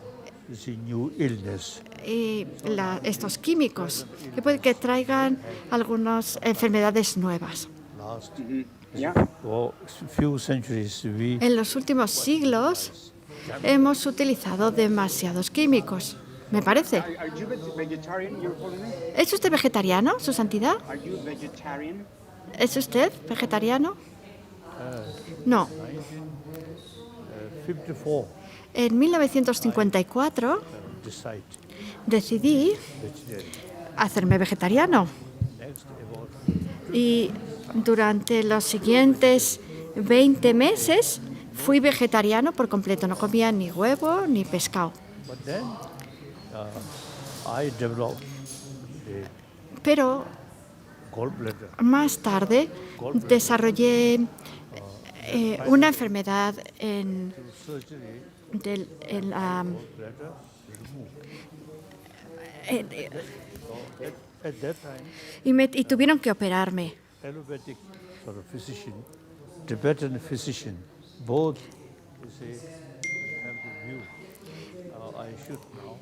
this new illness y estos químicos, que puede que traigan algunas enfermedades nuevas. last yeah. few centuries we En los últimos siglos hemos utilizado demasiados químicos, me parece. Are you vegetarian, Your Holiness? ¿Es usted vegetariano, Su Santidad? Are you vegetarian? ¿Es usted vegetariano? No. 54 En 1954 decide decidí vegetarian hacerme vegetariano next about y durante los siguientes 20 meses fui vegetariano por completo. No comía ni huevo ni pescado. but then I developed Pero gallbladder más tarde desarrollé una enfermedad surgery en la gallbladder removed At that time, y tuvieron que operarme. allopathic sort of physician, Tibetan physician, both you say have the view. I should now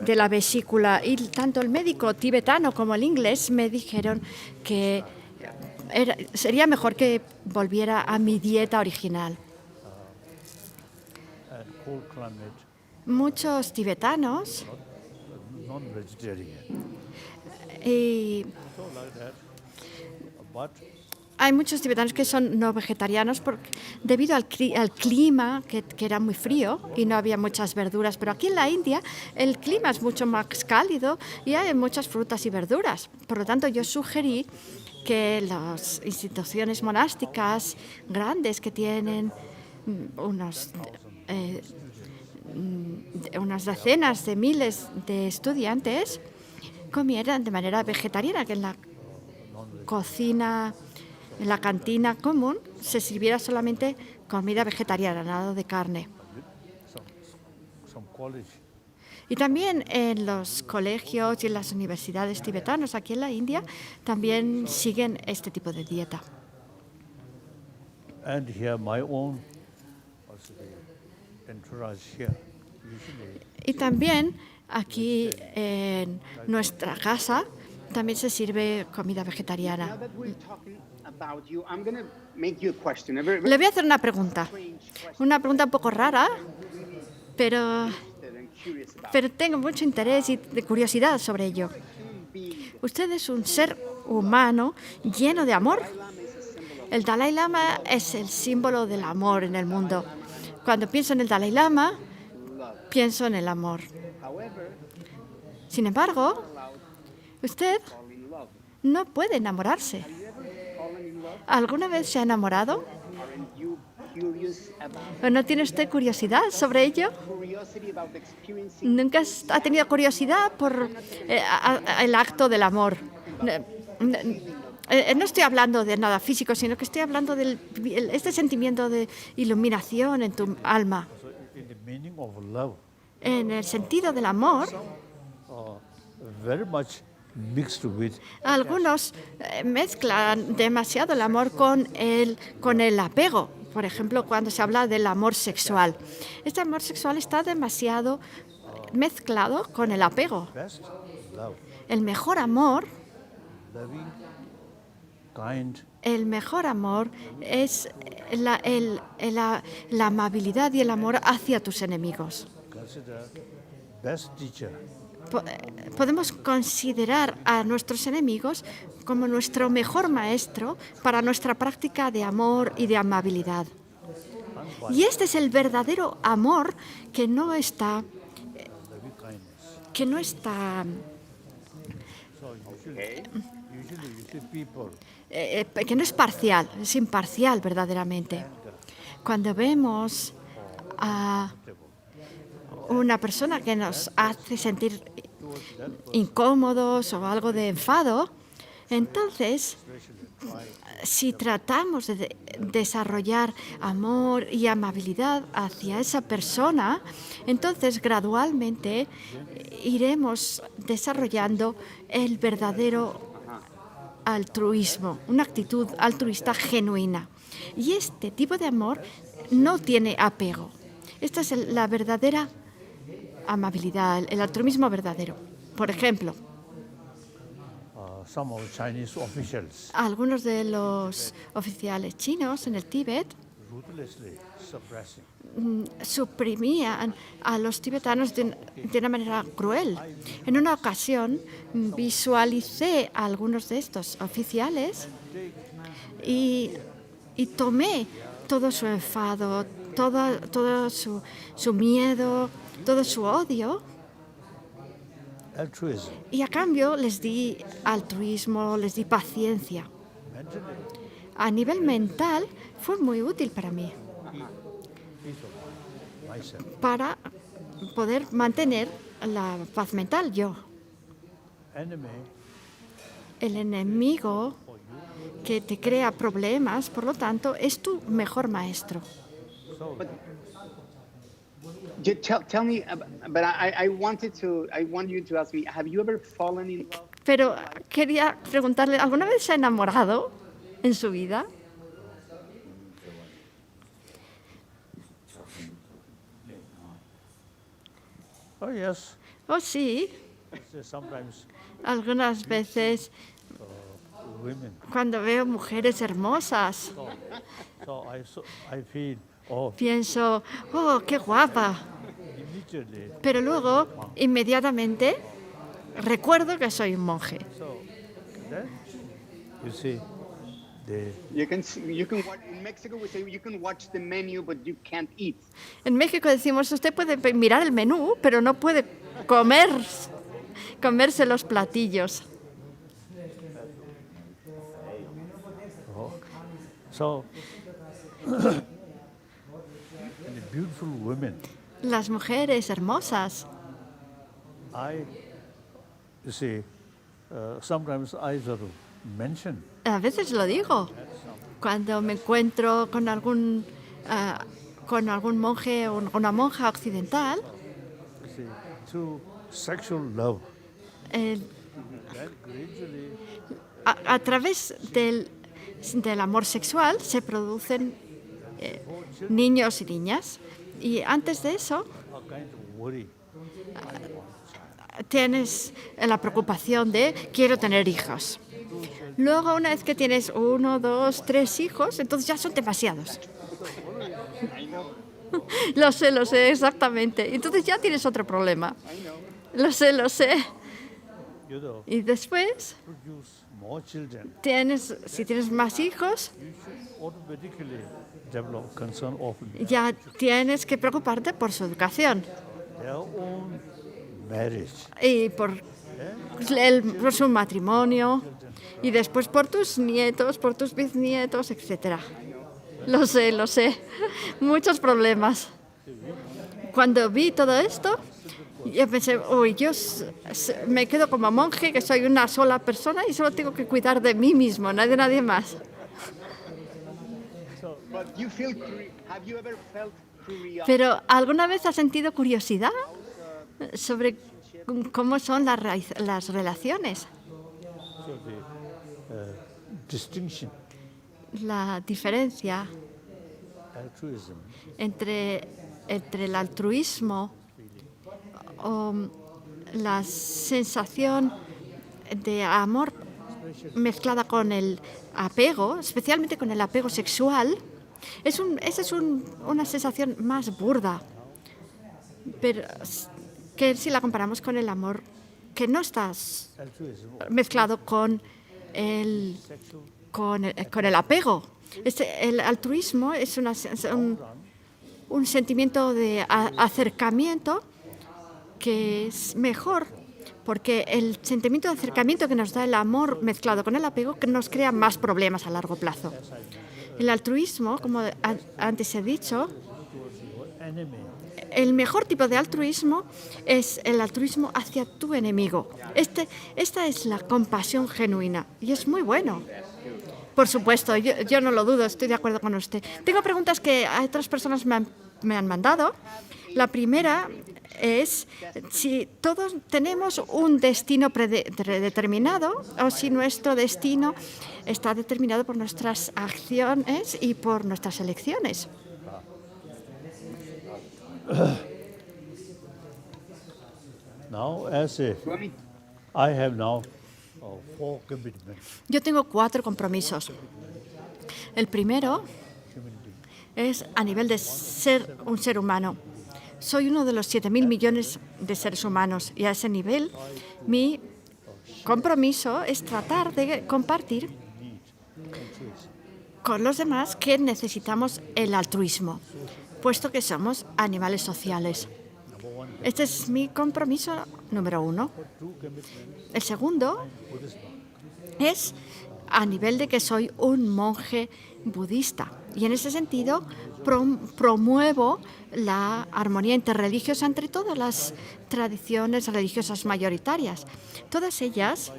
De la vesícula, y tanto el médico tibetano como el inglés me dijeron que sería mejor que volviera a mi dieta original. and cold climate, Muchos tibetanos non-vegetarian. y So like that. But hay muchos tibetanos que son no vegetarianos debido al clima, que era muy frío y no había muchas verduras. Pero aquí en la India el clima es mucho más cálido y hay muchas frutas y verduras. Por lo tanto, yo sugerí que las instituciones monásticas grandes que tienen unas decenas de miles de estudiantes comieran de manera vegetariana, que en la cocina, en la cantina común, se sirviera solamente comida vegetariana, nada de carne. some college, Y también en los colegios y en las universidades tibetanas aquí en la India también siguen este tipo de dieta. and here my own also the entourage here. Usually Y también aquí en nuestra casa también se sirve comida Now vegetariana. that we're talking about you, I'm going to make you a question. A very, Le voy a hacer una pregunta un poco rara, pero interested and curious about. pero tengo mucho interés y de curiosidad sobre ello. Usted es un ser humano lleno de amor. El Dalai Lama es el símbolo del amor en el mundo. Cuando pienso en el Dalai Lama, pienso en el amor. However, Sin embargo, usted fall in love. no puede enamorarse. Have you ever fallen in love? ¿Alguna vez se ha enamorado? Aren't you curious about ¿O no tiene usted curiosidad sobre ello? curiosity about experiencing? ¿Nunca ha tenido curiosidad por el acto del amor? No estoy hablando de nada físico, sino que estoy hablando de este sentimiento de iluminación en tu alma. so in the meaning of love, En el sentido del amor, very much mixed with algunos mezclan demasiado el amor con el apego. Por ejemplo, cuando se habla del amor sexual. Este amor sexual está demasiado mezclado con el apego. best love, El mejor amor, loving, kind, el mejor amor es la amabilidad y el amor hacia tus enemigos. consider best teacher, Podemos considerar a nuestros enemigos como nuestro mejor maestro para nuestra práctica de amor y de amabilidad. Y este es el verdadero amor que no está, loving kindness. So usually you see people que no es parcial, es imparcial verdaderamente. Cuando vemos a una persona que nos hace sentir incómodos o algo de enfado, entonces, si tratamos de desarrollar amor y amabilidad hacia esa persona, entonces gradualmente iremos desarrollando el verdadero altruismo, una actitud altruista genuina. Y este tipo de amor no tiene apego. Esta es la verdadera amabilidad, el altruismo verdadero. Por ejemplo, some of Chinese officials algunos de los oficiales chinos en el Tíbet ruthlessly suppressing suprimían a los tibetanos de una manera cruel. En una ocasión visualicé a algunos de estos oficiales y tomé todo su enfado, todo su miedo, todo su odio, altruism, y a cambio les di altruismo, les di paciencia. mentally, A nivel mental fue muy útil para mí, peace of mind, myself. para poder mantener la paz mental yo. Enemy El enemigo que te crea problemas, por lo tanto, es tu mejor maestro. so Tell me, but I want you to ask me, have you ever fallen in love? Pero quería preguntarle, ¿alguna vez se ha enamorado en su vida? Oh, yes. Oh, sí. Sometimes Algunas veces women. cuando veo mujeres hermosas, So I feel, oh, pienso, oh, qué guapa. immediately. Pero luego, inmediatamente, recuerdo que soy un monje. So then, you see, the You can watch, in Mexico we say you can watch the menu, but you can't eat. En México decimos, usted puede mirar el menú, pero no puede comerse los platillos. so and the beautiful women. Las mujeres hermosas. You see, sometimes I sort of mention A veces lo digo. Cuando me encuentro con algún monje o una monja occidental, you see, through sexual love. eh, Then gradually, a través del amor sexual se producen niños y niñas. Y antes de eso a kind of worry. tienes la preocupación de quiero tener hijos. Luego, una vez que tienes 1, 2, 3 hijos, entonces ya son demasiados. Lo sé, exactamente. Entonces ya tienes otro problema. Lo sé. You know, Y después, produce more children. si tienes más hijos, You should automatically develop concern of ya tienes que preocuparte por su educación their own marriage. y por su matrimonio y después por tus nietos, por tus bisnietos, etc. Lo sé. Muchos problemas. Cuando vi todo esto, yo pensé, yo me quedo como monje, que soy una sola persona y solo tengo que cuidar de mí mismo, nadie más. But have you ever felt curiosity? Pero ¿alguna vez has sentido curiosidad sobre cómo son las relaciones? So the distinction, La diferencia altruism, entre el altruismo o la sensación de amor mezclada con el apego, especialmente con el apego sexual, esa es una sensación más burda, pero que si la comparamos con el amor que no está altruism, mezclado con el apego. El altruismo es un sentimiento de acercamiento que es mejor, porque el sentimiento de acercamiento que nos da el amor mezclado con el apego que nos crea más problemas a largo plazo. El altruismo, como antes he dicho, enemy. el mejor tipo de altruismo es el altruismo hacia tu enemigo. Esta es la compasión genuina y es muy bueno. Por supuesto, yo no lo dudo, estoy de acuerdo con usted. Tengo preguntas que otras personas me han mandado. La primera es si todos tenemos un destino predeterminado o si nuestro destino está determinado por nuestras acciones y por nuestras elecciones. Now, as if I have now 4 commitments. Yo tengo 4 compromisos. El primero es a nivel de ser un ser humano. Soy uno de los 7.000 millones de seres humanos y a ese nivel mi compromiso es tratar de compartir con los demás que necesitamos el altruismo, puesto que somos animales sociales. Este es mi compromiso número 1. El segundo es a nivel de que soy un monje budista y en ese sentido promuevo la armonía interreligiosa entre todas las tradiciones religiosas mayoritarias. Todas ellas,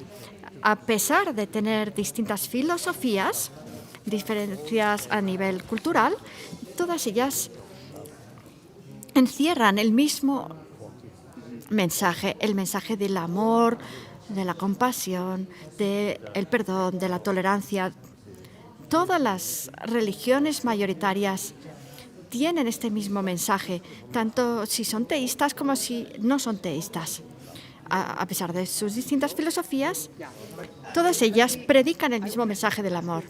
a pesar de tener distintas filosofías, diferencias a nivel cultural, todas ellas encierran el mismo mensaje, el mensaje del amor, de la compasión, del perdón, de la tolerancia. Todas las religiones mayoritarias tienen este mismo mensaje, tanto si son teístas como si no son teístas. A pesar de sus distintas filosofías, todas ellas predican el mismo mensaje del amor.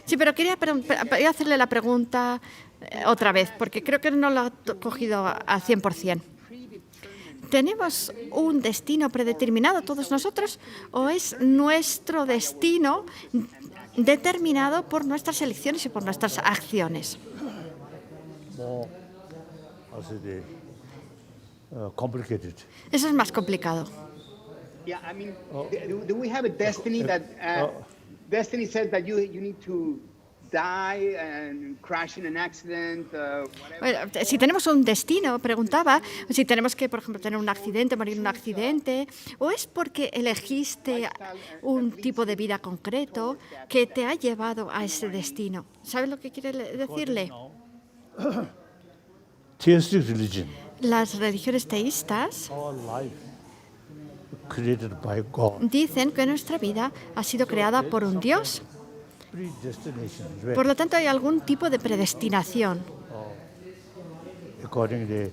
Sí, pero quería hacerle la pregunta otra vez, porque creo que no lo ha cogido al 100%. ¿Tenemos un destino predeterminado todos nosotros o es nuestro destino determinado por nuestras elecciones y por nuestras acciones? More, complicated. Eso es más complicado. Yeah, I mean, do we have a destiny that destiny says that you need to die and crash in an accident, whatever? Bueno, si tenemos un destino, preguntaba, si tenemos que, por ejemplo, tener un accidente, morir en un accidente, o es porque elegiste un tipo de vida concreto que te ha llevado a ese destino. ¿Sabes lo que quiere decirle? Theistic religion, Las religiones teístas our life created by God, dicen que nuestra vida ha sido creada por un Dios. predestination, right? Por lo tanto, hay algún tipo de predestinación. According to,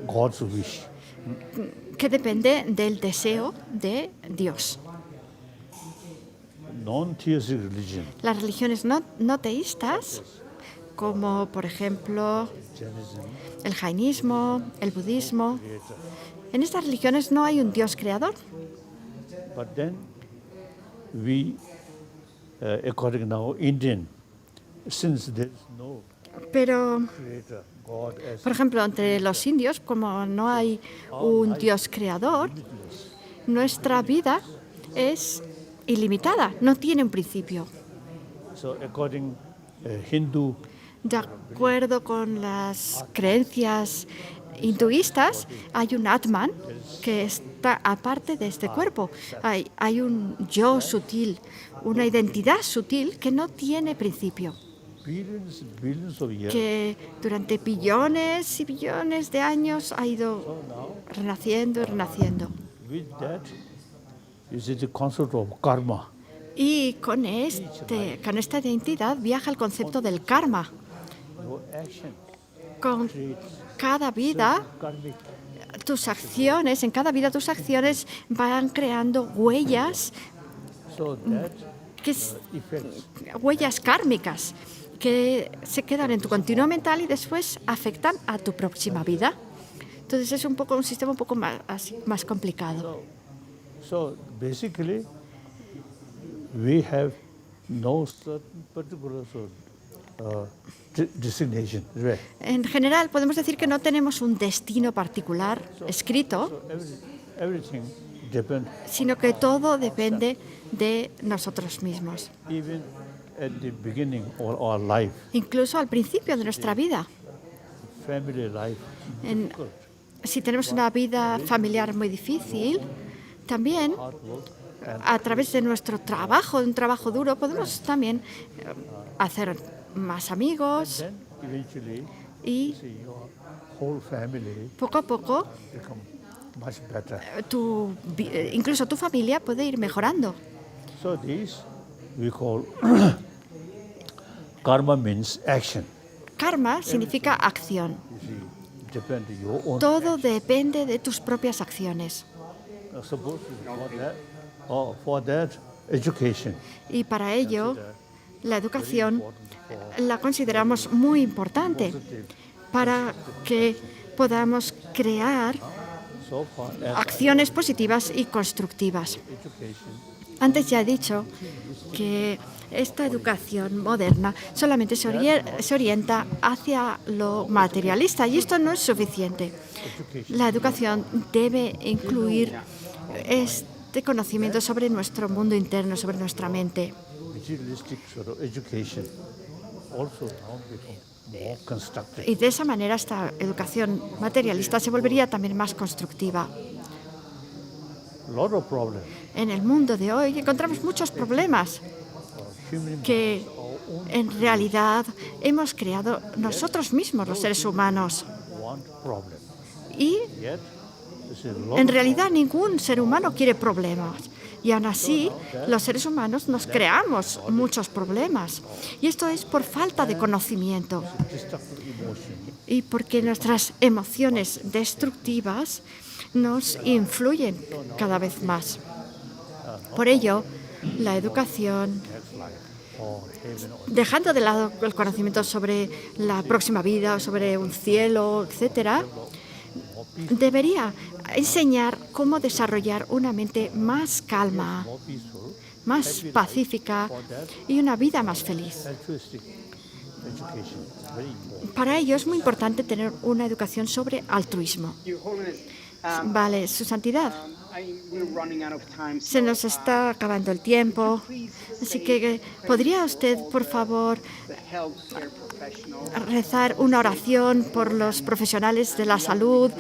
God's wish. Que depende del deseo de Dios. Non-theistic religion, Las religiones no teístas, como por ejemplo Jainism, el jainismo, el budismo, en estas religiones no hay un Dios creador, but then we, according now Indian, since there is no pero creator, God as por ejemplo entre los indios, como no hay un Dios creador, nuestra vida es ilimitada, no tiene un principio. so according Hindu, De acuerdo con las creencias hinduistas, hay un Atman que está aparte de este cuerpo. Hay un yo sutil, una identidad sutil que no tiene principio, billions of years, que durante billones y billones de años ha ido renaciendo y renaciendo. with that is the concept of karma. Y con esta identidad viaja el concepto del karma. Your action Con creates cada vida, karmic. en cada vida tus acciones van creando huellas, So that effects huellas kármicas que se quedan en tu continuo mental y después afectan a tu próxima vida. Entonces es un sistema un poco más complicado. So basically, we have no certain particular designation, right? En general podemos decir que no tenemos un destino particular escrito, So everything depends, sino que todo depende de nosotros mismos. even at the beginning of our life, Incluso al principio de nuestra vida. family life. En- si tenemos una vida familiar muy difícil, también Hard work, a través de nuestro trabajo, de un trabajo duro, podemos también hacer más amigos then eventually, y see your whole family poco a poco become much better. incluso tu familia puede ir mejorando. So this we call karma means action. Karma significa acción. You see, depend your own. Todo depende de tus propias acciones. Suppose for that education. Y para ello, la educación la consideramos muy importante para que podamos crear So far as acciones positivas y constructivas. education Antes ya he dicho que esta educación moderna solamente se orienta hacia lo materialista y esto no es suficiente. La educación debe incluir este conocimiento sobre nuestro mundo interno, sobre nuestra mente. materialistic sort of education also now become more constructive. Y de esa manera esta educación materialista se volvería también más constructiva. Lot of problems. En el mundo de hoy encontramos muchos problemas Human que en realidad hemos creado nosotros mismos, los seres humanos. want problem. Y Yet, there's a lot en of realidad ningún ser humano quiere problemas. Y aún así, los seres humanos nos creamos muchos problemas. Y esto es por falta de conocimiento destructive emotion. y porque nuestras emociones destructivas nos influyen cada vez más. Por ello, la educación, Next life or heaven or dejando de lado el conocimiento sobre la próxima vida o sobre un cielo, etcétera, debería enseñar cómo desarrollar una mente más calma, more peaceful, más pacífica y una vida más feliz. altruistic education. Very important. Para ello es muy importante tener una educación sobre altruismo. Your Holiness, Vale, Su Santidad, we're running out of time. se nos está acabando el tiempo, así que ¿podría usted, por favor, The healthcare professionals, rezar una oración por los profesionales de la salud,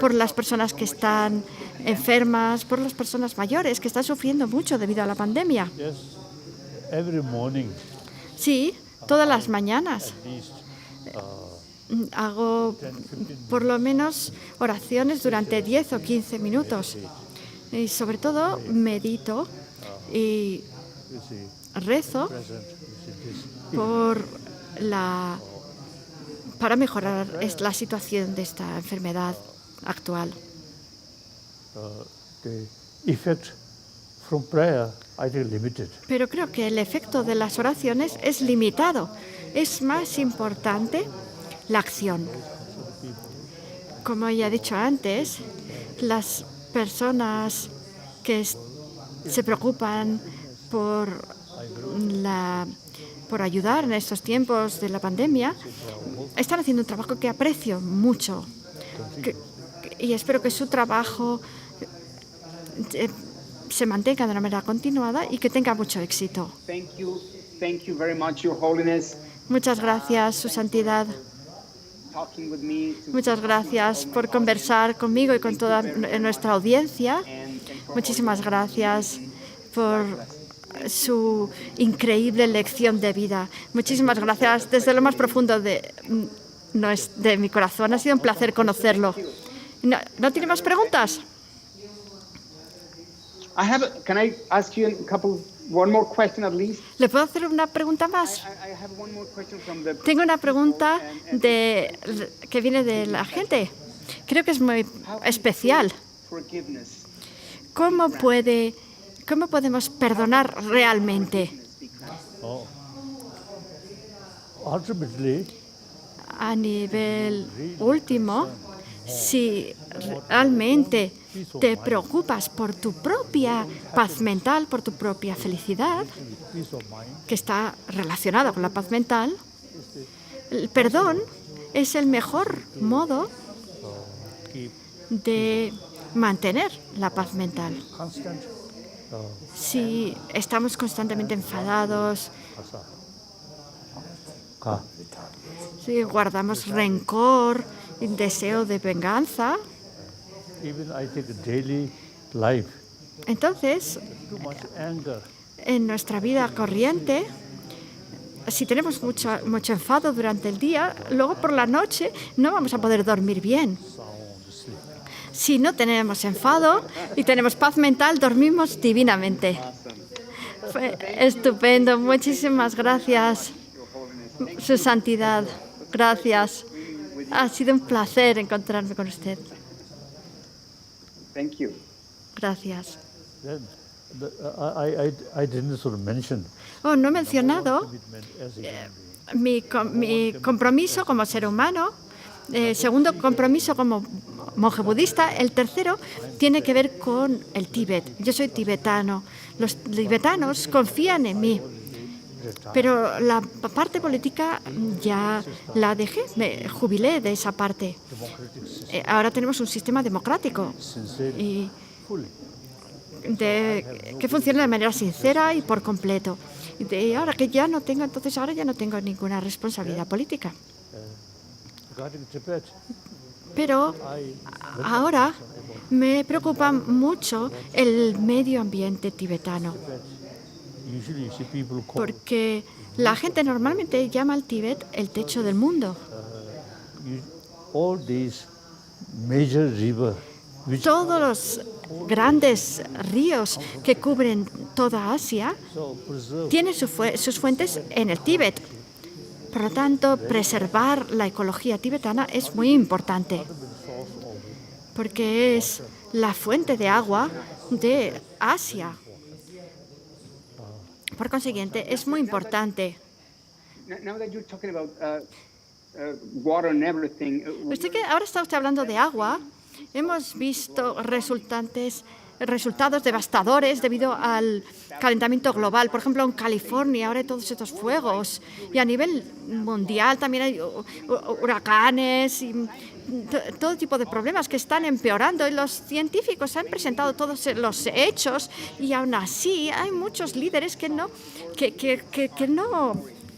por las personas que están enfermas, por las personas mayores que están sufriendo mucho debido a la pandemia? Yes, every morning Sí, todas las mañanas at least hago por lo menos oraciones durante 10 o 15 minutos. Y sobre todo medito y you see rezo present, you see this para mejorar la situación de esta enfermedad actual. the effect from prayer, I think, limited. Pero creo que el efecto de las oraciones es limitado. Es más importante la acción. Como ya he dicho antes, las personas que se preocupan por ayudar en estos tiempos de la pandemia están haciendo un trabajo que aprecio mucho. Y espero que su trabajo se mantenga de una manera continuada y que tenga mucho éxito. thank you very much, Your Holiness. Muchas gracias, Su Santidad. Talking with me to Muchas gracias por conversar conmigo y con toda nuestra audiencia. and for Muchísimas gracias por su increíble lección de vida. Muchísimas gracias desde lo más profundo de mi corazón. Ha sido un placer conocerlo. ¿No tiene más preguntas? Can I ask you one more question at least? ¿Le puedo hacer una pregunta más? I have one more question from the Tengo una pregunta que viene de la gente. Creo que es muy especial. forgiveness. ¿Cómo podemos perdonar realmente? Oh. Ultimately, A nivel último, si realmente te preocupas por tu propia paz mental, por tu propia felicidad, peace of mind que está relacionada con la paz mental, el perdón es el mejor modo keep de mantener la paz mental. constant Si estamos constantemente enfadados, si guardamos rencor, deseo de venganza, even I think daily life, entonces too much anger, en nuestra vida corriente, si tenemos mucho enfado durante el día, luego por la noche no vamos a poder dormir bien. sound sleep. Si no tenemos enfado y tenemos paz mental, dormimos divinamente. Fue estupendo. Muchísimas gracias, Su Santidad. Gracias. Ha sido un placer encontrarme con usted. Thank you. Gracias. Then I didn't sort of mention Oh, no he mencionado commitment as a human being. mi compromiso como ser humano. Segundo compromiso como monje budista. El tercero tiene que ver con el Tíbet. Yo soy tibetano. Los tibetanos confían en mí. Pero la parte política ya la dejé, me jubilé de esa parte. Ahora tenemos un sistema democrático y Fully. que funciona de manera sincera y por completo. Y ahora que ya no tengo, entonces ahora ya no tengo ninguna responsabilidad política. Regarding Tibet, Pero ahora me preocupa mucho el medio ambiente tibetano. Usually you see people call porque la gente normalmente llama al Tíbet el techo del mundo. all these major rivers which Todos los grandes ríos que cubren toda Asia so preserve tienen sus fuentes en el Tíbet. Por lo tanto, preservar la ecología tibetana es muy importante, porque es la fuente de agua de Asia. Por consiguiente, es muy importante. Now that you're talking about water and everything, Ahora está usted hablando de agua. Hemos visto resultados devastadores debido al calentamiento global. Por ejemplo, en California ahora hay todos estos fuegos y a nivel mundial también hay huracanes y todo tipo de problemas que están empeorando. Y los científicos han presentado todos los hechos y aún así hay muchos líderes que no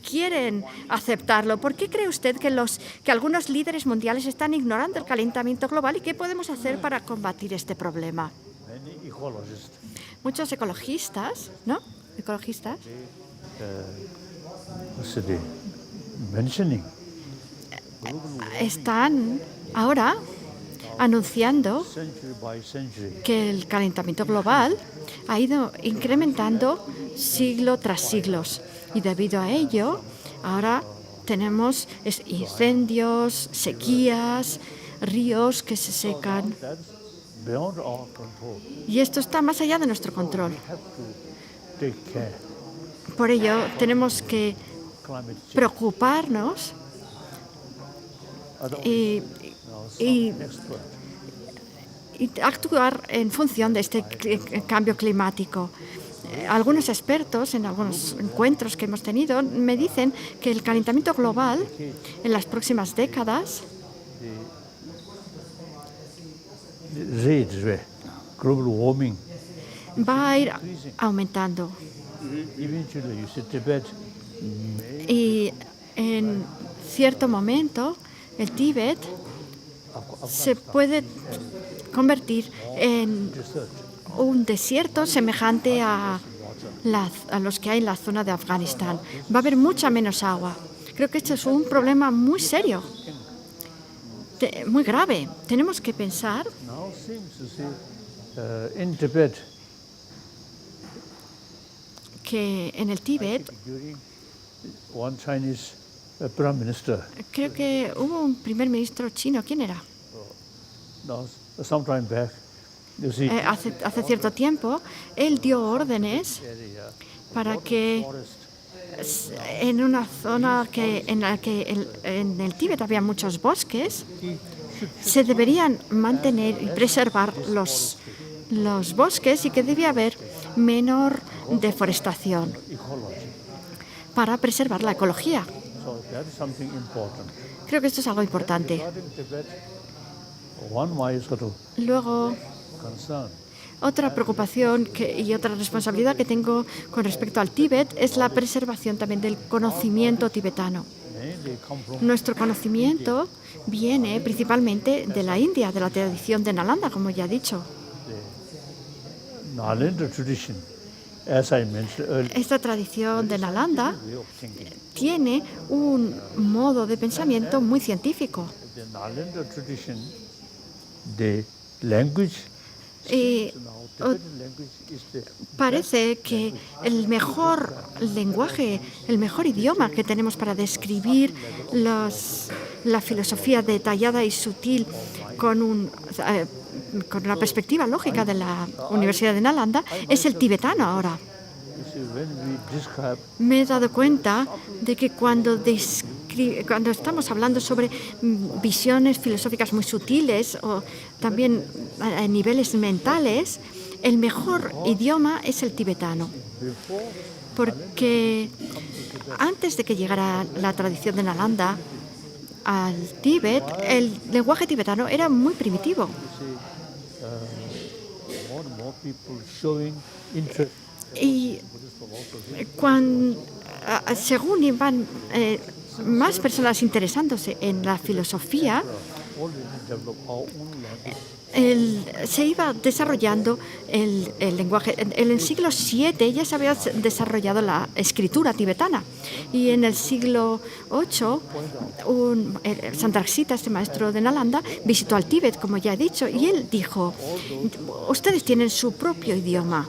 quieren aceptarlo. ¿Por qué cree usted que algunos líderes mundiales están ignorando el calentamiento global y qué podemos hacer para combatir este problema? many ecologists Muchos ecologistas, ¿no? Ecologistas mentioning están ahora anunciando century by century que el calentamiento global ha ido incrementando siglo tras siglos y debido a ello ahora tenemos incendios, sequías, ríos que se secan that's beyond our control. y esto está más allá de nuestro control. We have to take care Por ello tenemos que climate change. preocuparnos Otherwise, y, some y expert y actuar en función de este cambio climático. Algunos expertos en algunos encuentros que hemos tenido me dicen que el calentamiento global en las próximas décadas the rate global warming va a ir aumentando eventually you see Tibet y en cierto momento el Tíbet se puede convertir en research un desierto semejante a los que hay en la zona de Afganistán. Va a haber mucha menos agua. Creo que esto es un problema muy serio, muy grave. Tenemos que pensar now seems to see in Tibet que en el Tíbet, during one Chinese prime minister creo que hubo un primer ministro chino, ¿quién era? now some time back you see Hace cierto tiempo, él dio órdenes area para que forest en una zona en la que en el Tíbet había muchos bosques, se deberían mantener y preservar los bosques y que debía haber menor deforestación ecology. para preservar la ecología. So that is something important. Creo que esto es algo importante. Regarding Tibet, one my sort of Luego, concern otra preocupación y otra responsabilidad que tengo con respecto al Tíbet es la preservación también del conocimiento tibetano. mainly come from Nuestro conocimiento viene principalmente de la India, de la tradición de Nalanda, como ya he dicho. the Nalanda tradition. As I mentioned earlier, Esta tradición de Nalanda way of thinking. tiene un modo de pensamiento muy científico. The Nalanda tradition, the language, Y now Tibetan language is the parece que el mejor lenguaje, el mejor idioma que tenemos para describir la filosofía detallada y sutil con una perspectiva lógica de la Universidad de Nalanda es el tibetano ahora. you see, when we describe Me he dado cuenta de que cuando estamos hablando sobre visiones filosóficas muy sutiles o también a niveles mentales, el mejor idioma es el tibetano. Porque antes de que llegara la tradición de Nalanda al Tíbet, el lenguaje tibetano era muy primitivo. more and more people showing interest Y según iban más personas interesándose en la filosofía, already develop our own language. se iba desarrollando el lenguaje. En el siglo VII ya se había desarrollado la escritura tibetana y en el siglo VIII Sandraksita, este maestro de Nalanda, visitó al Tíbet, como ya he dicho, y él dijo: ustedes tienen su propio idioma,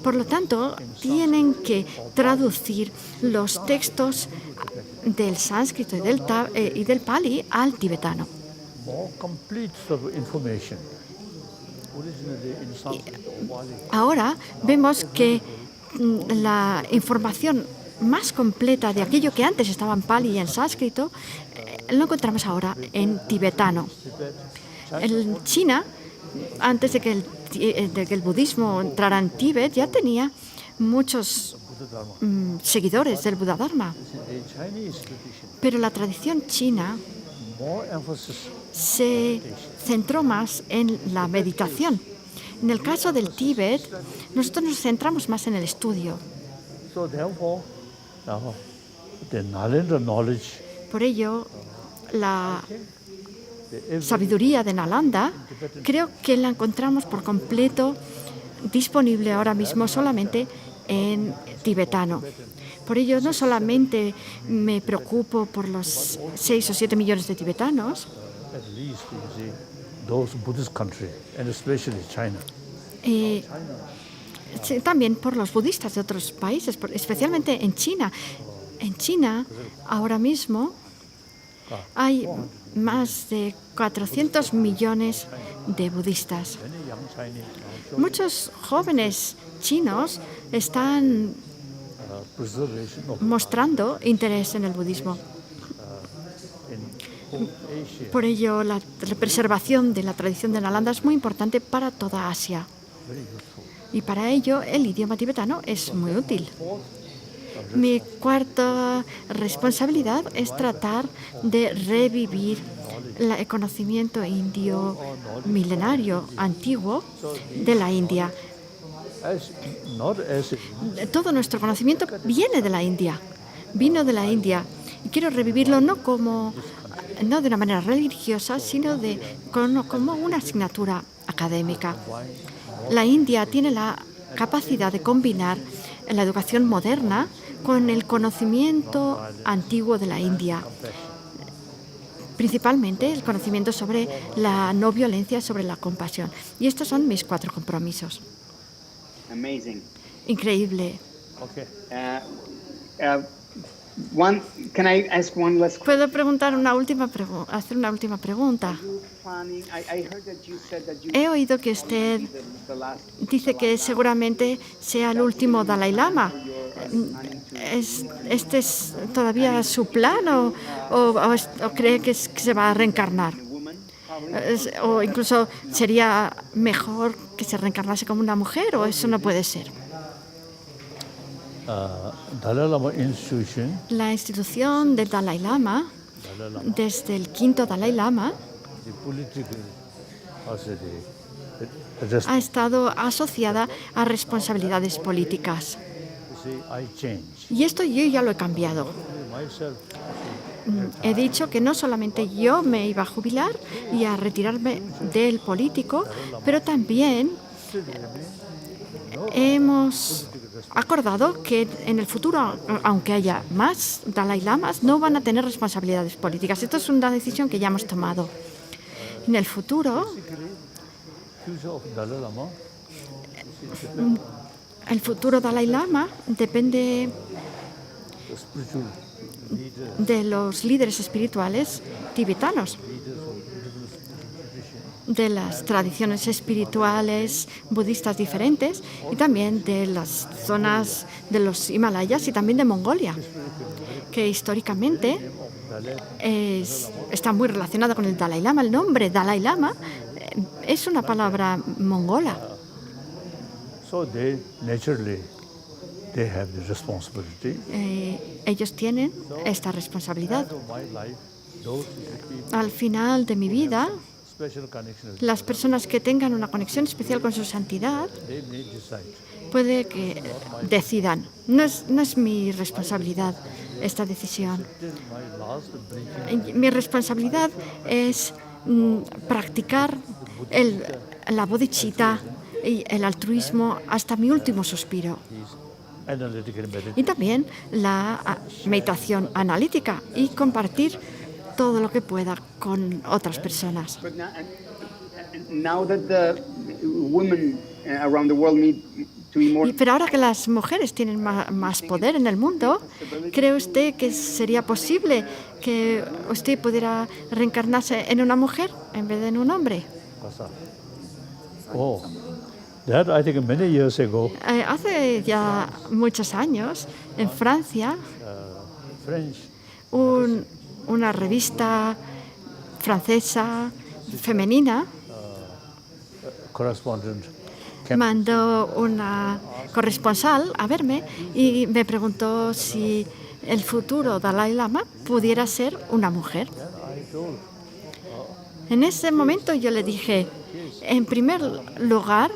por lo tanto tienen que traducir los textos del sánscrito y del pali al tibetano. More complete sort of information. Originally in Sanskrit or Pali, Ahora vemos que la información más completa de aquello que antes estaba en pali y en sánscrito lo encontramos ahora en tibetano. En China, antes de que el budismo entrara en Tíbet, ya tenía muchos seguidores del Buda Dharma. in Chinese tradition, Pero la tradición china more emphasis se centró más en la meditación. En el caso del Tíbet, nosotros nos centramos más en el estudio. So therefore, now the Nalanda knowledge, Por ello, la the sabiduría de Nalanda, creo que la encontramos por completo disponible ahora mismo solamente en tibetano. Por ello, no solamente me preocupo por los 6 o 7 millones de tibetanos, at least you see those Buddhist countries, and especially China. sí, también por los budistas de otros países, especialmente en China. En China, ahora mismo, hay más de 400 millones de budistas. Many young Chinese now Muchos jóvenes chinos están preservation of mostrando interés en el budismo. in whole Asia, Por ello, la preservación de la tradición de Nalanda es muy importante para toda Asia. very useful. Y para ello, el idioma tibetano es muy útil. Mi cuarta responsabilidad es tratar de revivir el conocimiento indio milenario, antiguo, de la India. Not as Todo nuestro conocimiento viene de la India, vino de la India. Y quiero revivirlo no de una manera religiosa, sino como una asignatura académica. La India tiene la capacidad de combinar la educación moderna con el conocimiento antiguo de la India, principalmente el conocimiento sobre la no violencia, sobre la compasión. Y estos son mis 4 compromisos. Amazing. Increíble. okay. Can I ask one last question? ¿Puedo preguntar hacer una última pregunta? I heard that you said that you He oído que usted the last dice que seguramente sea el último Dalai Lama. ¿Este es todavía su plan o cree que se va a reencarnar? woman. O incluso sería mejor que se reencarnase como una mujer, o eso no puede ser. Dalai Lama Institution, La institución del Dalai Lama, desde el quinto Dalai Lama, the political, ha estado asociada a responsabilidades políticas. I change. Y esto yo ya lo he cambiado. Myself, He dicho que no solamente yo me iba a jubilar y a retirarme del político, pero también hemos acordado que en el futuro, aunque haya más Dalai Lamas, no van a tener responsabilidades políticas. Esto es una decisión que ya hemos tomado. En el futuro, future of Dalai Lama, el futuro Dalai Lama depende the spiritual leader, de los líderes espirituales tibetanos, de las tradiciones espirituales budistas diferentes y también de las zonas de los Himalayas y también de Mongolia, que históricamente está muy relacionada con el Dalai Lama. El nombre Dalai Lama es una palabra mongola. so naturally they have the responsibility. Ellos tienen esta responsabilidad. Of my life, those who keep Al final de mi vida, special connection, las personas que tengan una conexión especial con su santidad they may decide. puede que decidan. No es mi responsabilidad esta decisión. This is my last briefing Mi responsabilidad es practicar la bodhicitta y el altruismo hasta mi último suspiro. Analytical meditation. Y también la meditación analítica y compartir todo lo que pueda con otras personas. But now that the women around the world need to be more. Pero ahora que las mujeres tienen más poder en el mundo, ¿cree usted que sería posible que usted pudiera reencarnarse en una mujer en vez de en un hombre? Oh, that I think many years ago, Hace ya muchos años, en Francia, French una revista francesa femenina correspondent mandó una corresponsal a verme y me preguntó si el futuro Dalai Lama pudiera ser una mujer. En ese momento yo le dije, en primer lugar,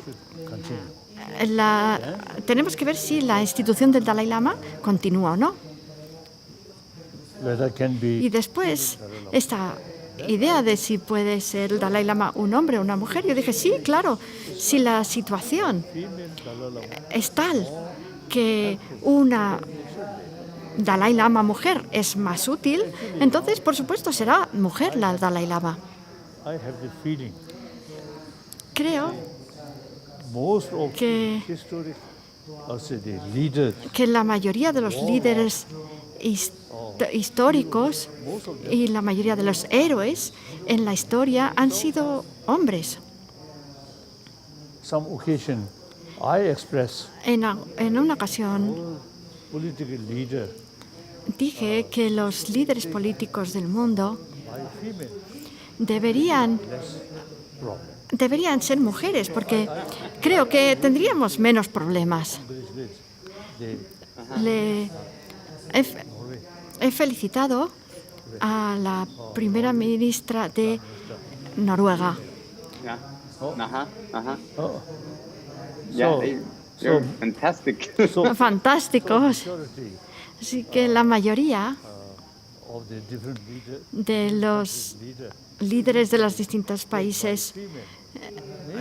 tenemos que ver si la institución del Dalai Lama continúa o no. whether can be Y después, esta idea de si puede ser el Dalai Lama un hombre o una mujer, yo dije, sí, claro, si la situación es tal que una Dalai Lama mujer es más útil, entonces, por supuesto, será mujer la Dalai Lama. I have the feeling Creo most of que, historic also the leaders que la mayoría de los líderes históricos y la mayoría de los héroes en la historia han sido hombres. some occasion I express En una ocasión political leader dije que los líderes políticos del mundo by female deberían ser mujeres, porque creo que tendríamos menos problemas. Le he felicitado a la primera ministra de Noruega. Yeah. Uh-huh. Uh-huh. oh, Yeah, So- they're so- fantastic. so Fantásticos. majority Así que la mayoría of the different de los leader líderes de los distintos países,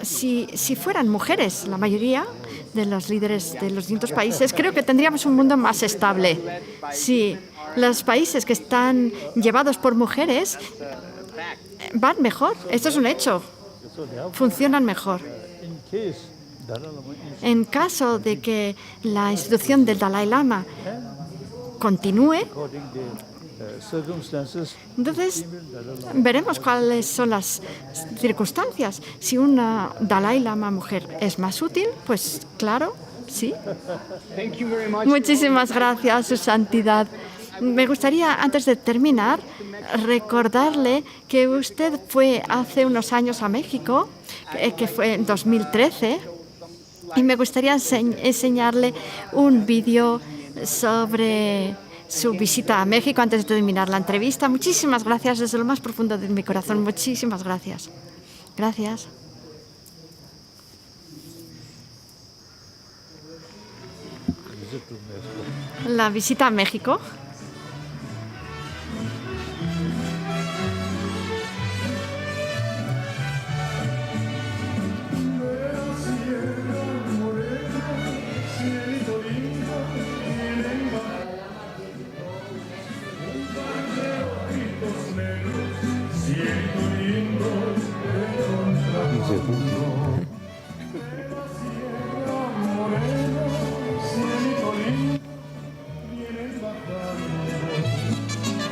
si fueran mujeres, la mayoría de los líderes de los distintos países, creo que tendríamos un mundo más estable. Si los países que están llevados por mujeres van mejor, esto es un hecho, so therefore funcionan mejor. in case Dalai Lama is En caso de que la institución del Dalai Lama continúe, according the circumstances entonces veremos cuáles son las circunstancias. Si una Dalai Lama mujer es más útil, pues claro, sí. Thank you very much. Muchísimas gracias, Su Santidad. Me gustaría, antes de terminar, recordarle que usted fue hace unos años a México, que fue en 2013, y me gustaría enseñarle un vídeo sobre su visita a México antes de terminar la entrevista. Muchísimas gracias desde lo más profundo de mi corazón. Muchísimas gracias. Gracias. visit to Mexico. La visita a México.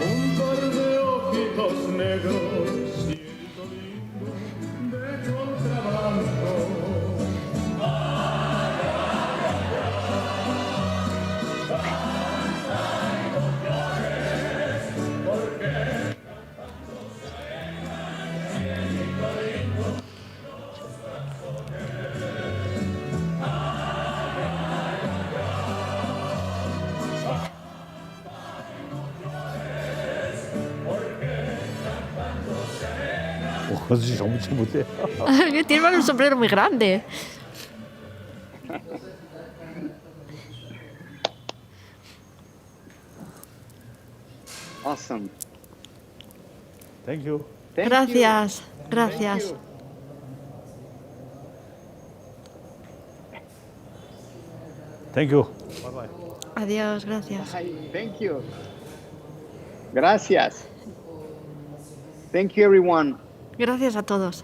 Un par de ojitos negros, cielito lindo de contrabando. 그것이 정말 못해. Tiene un sombrero muy grande. Awesome. Thank you. Thank you. Gracias, gracias. Thank you. Thank you. Bye-bye. Adiós, gracias. Thank you. Gracias. Thank you, everyone. Gracias a todos.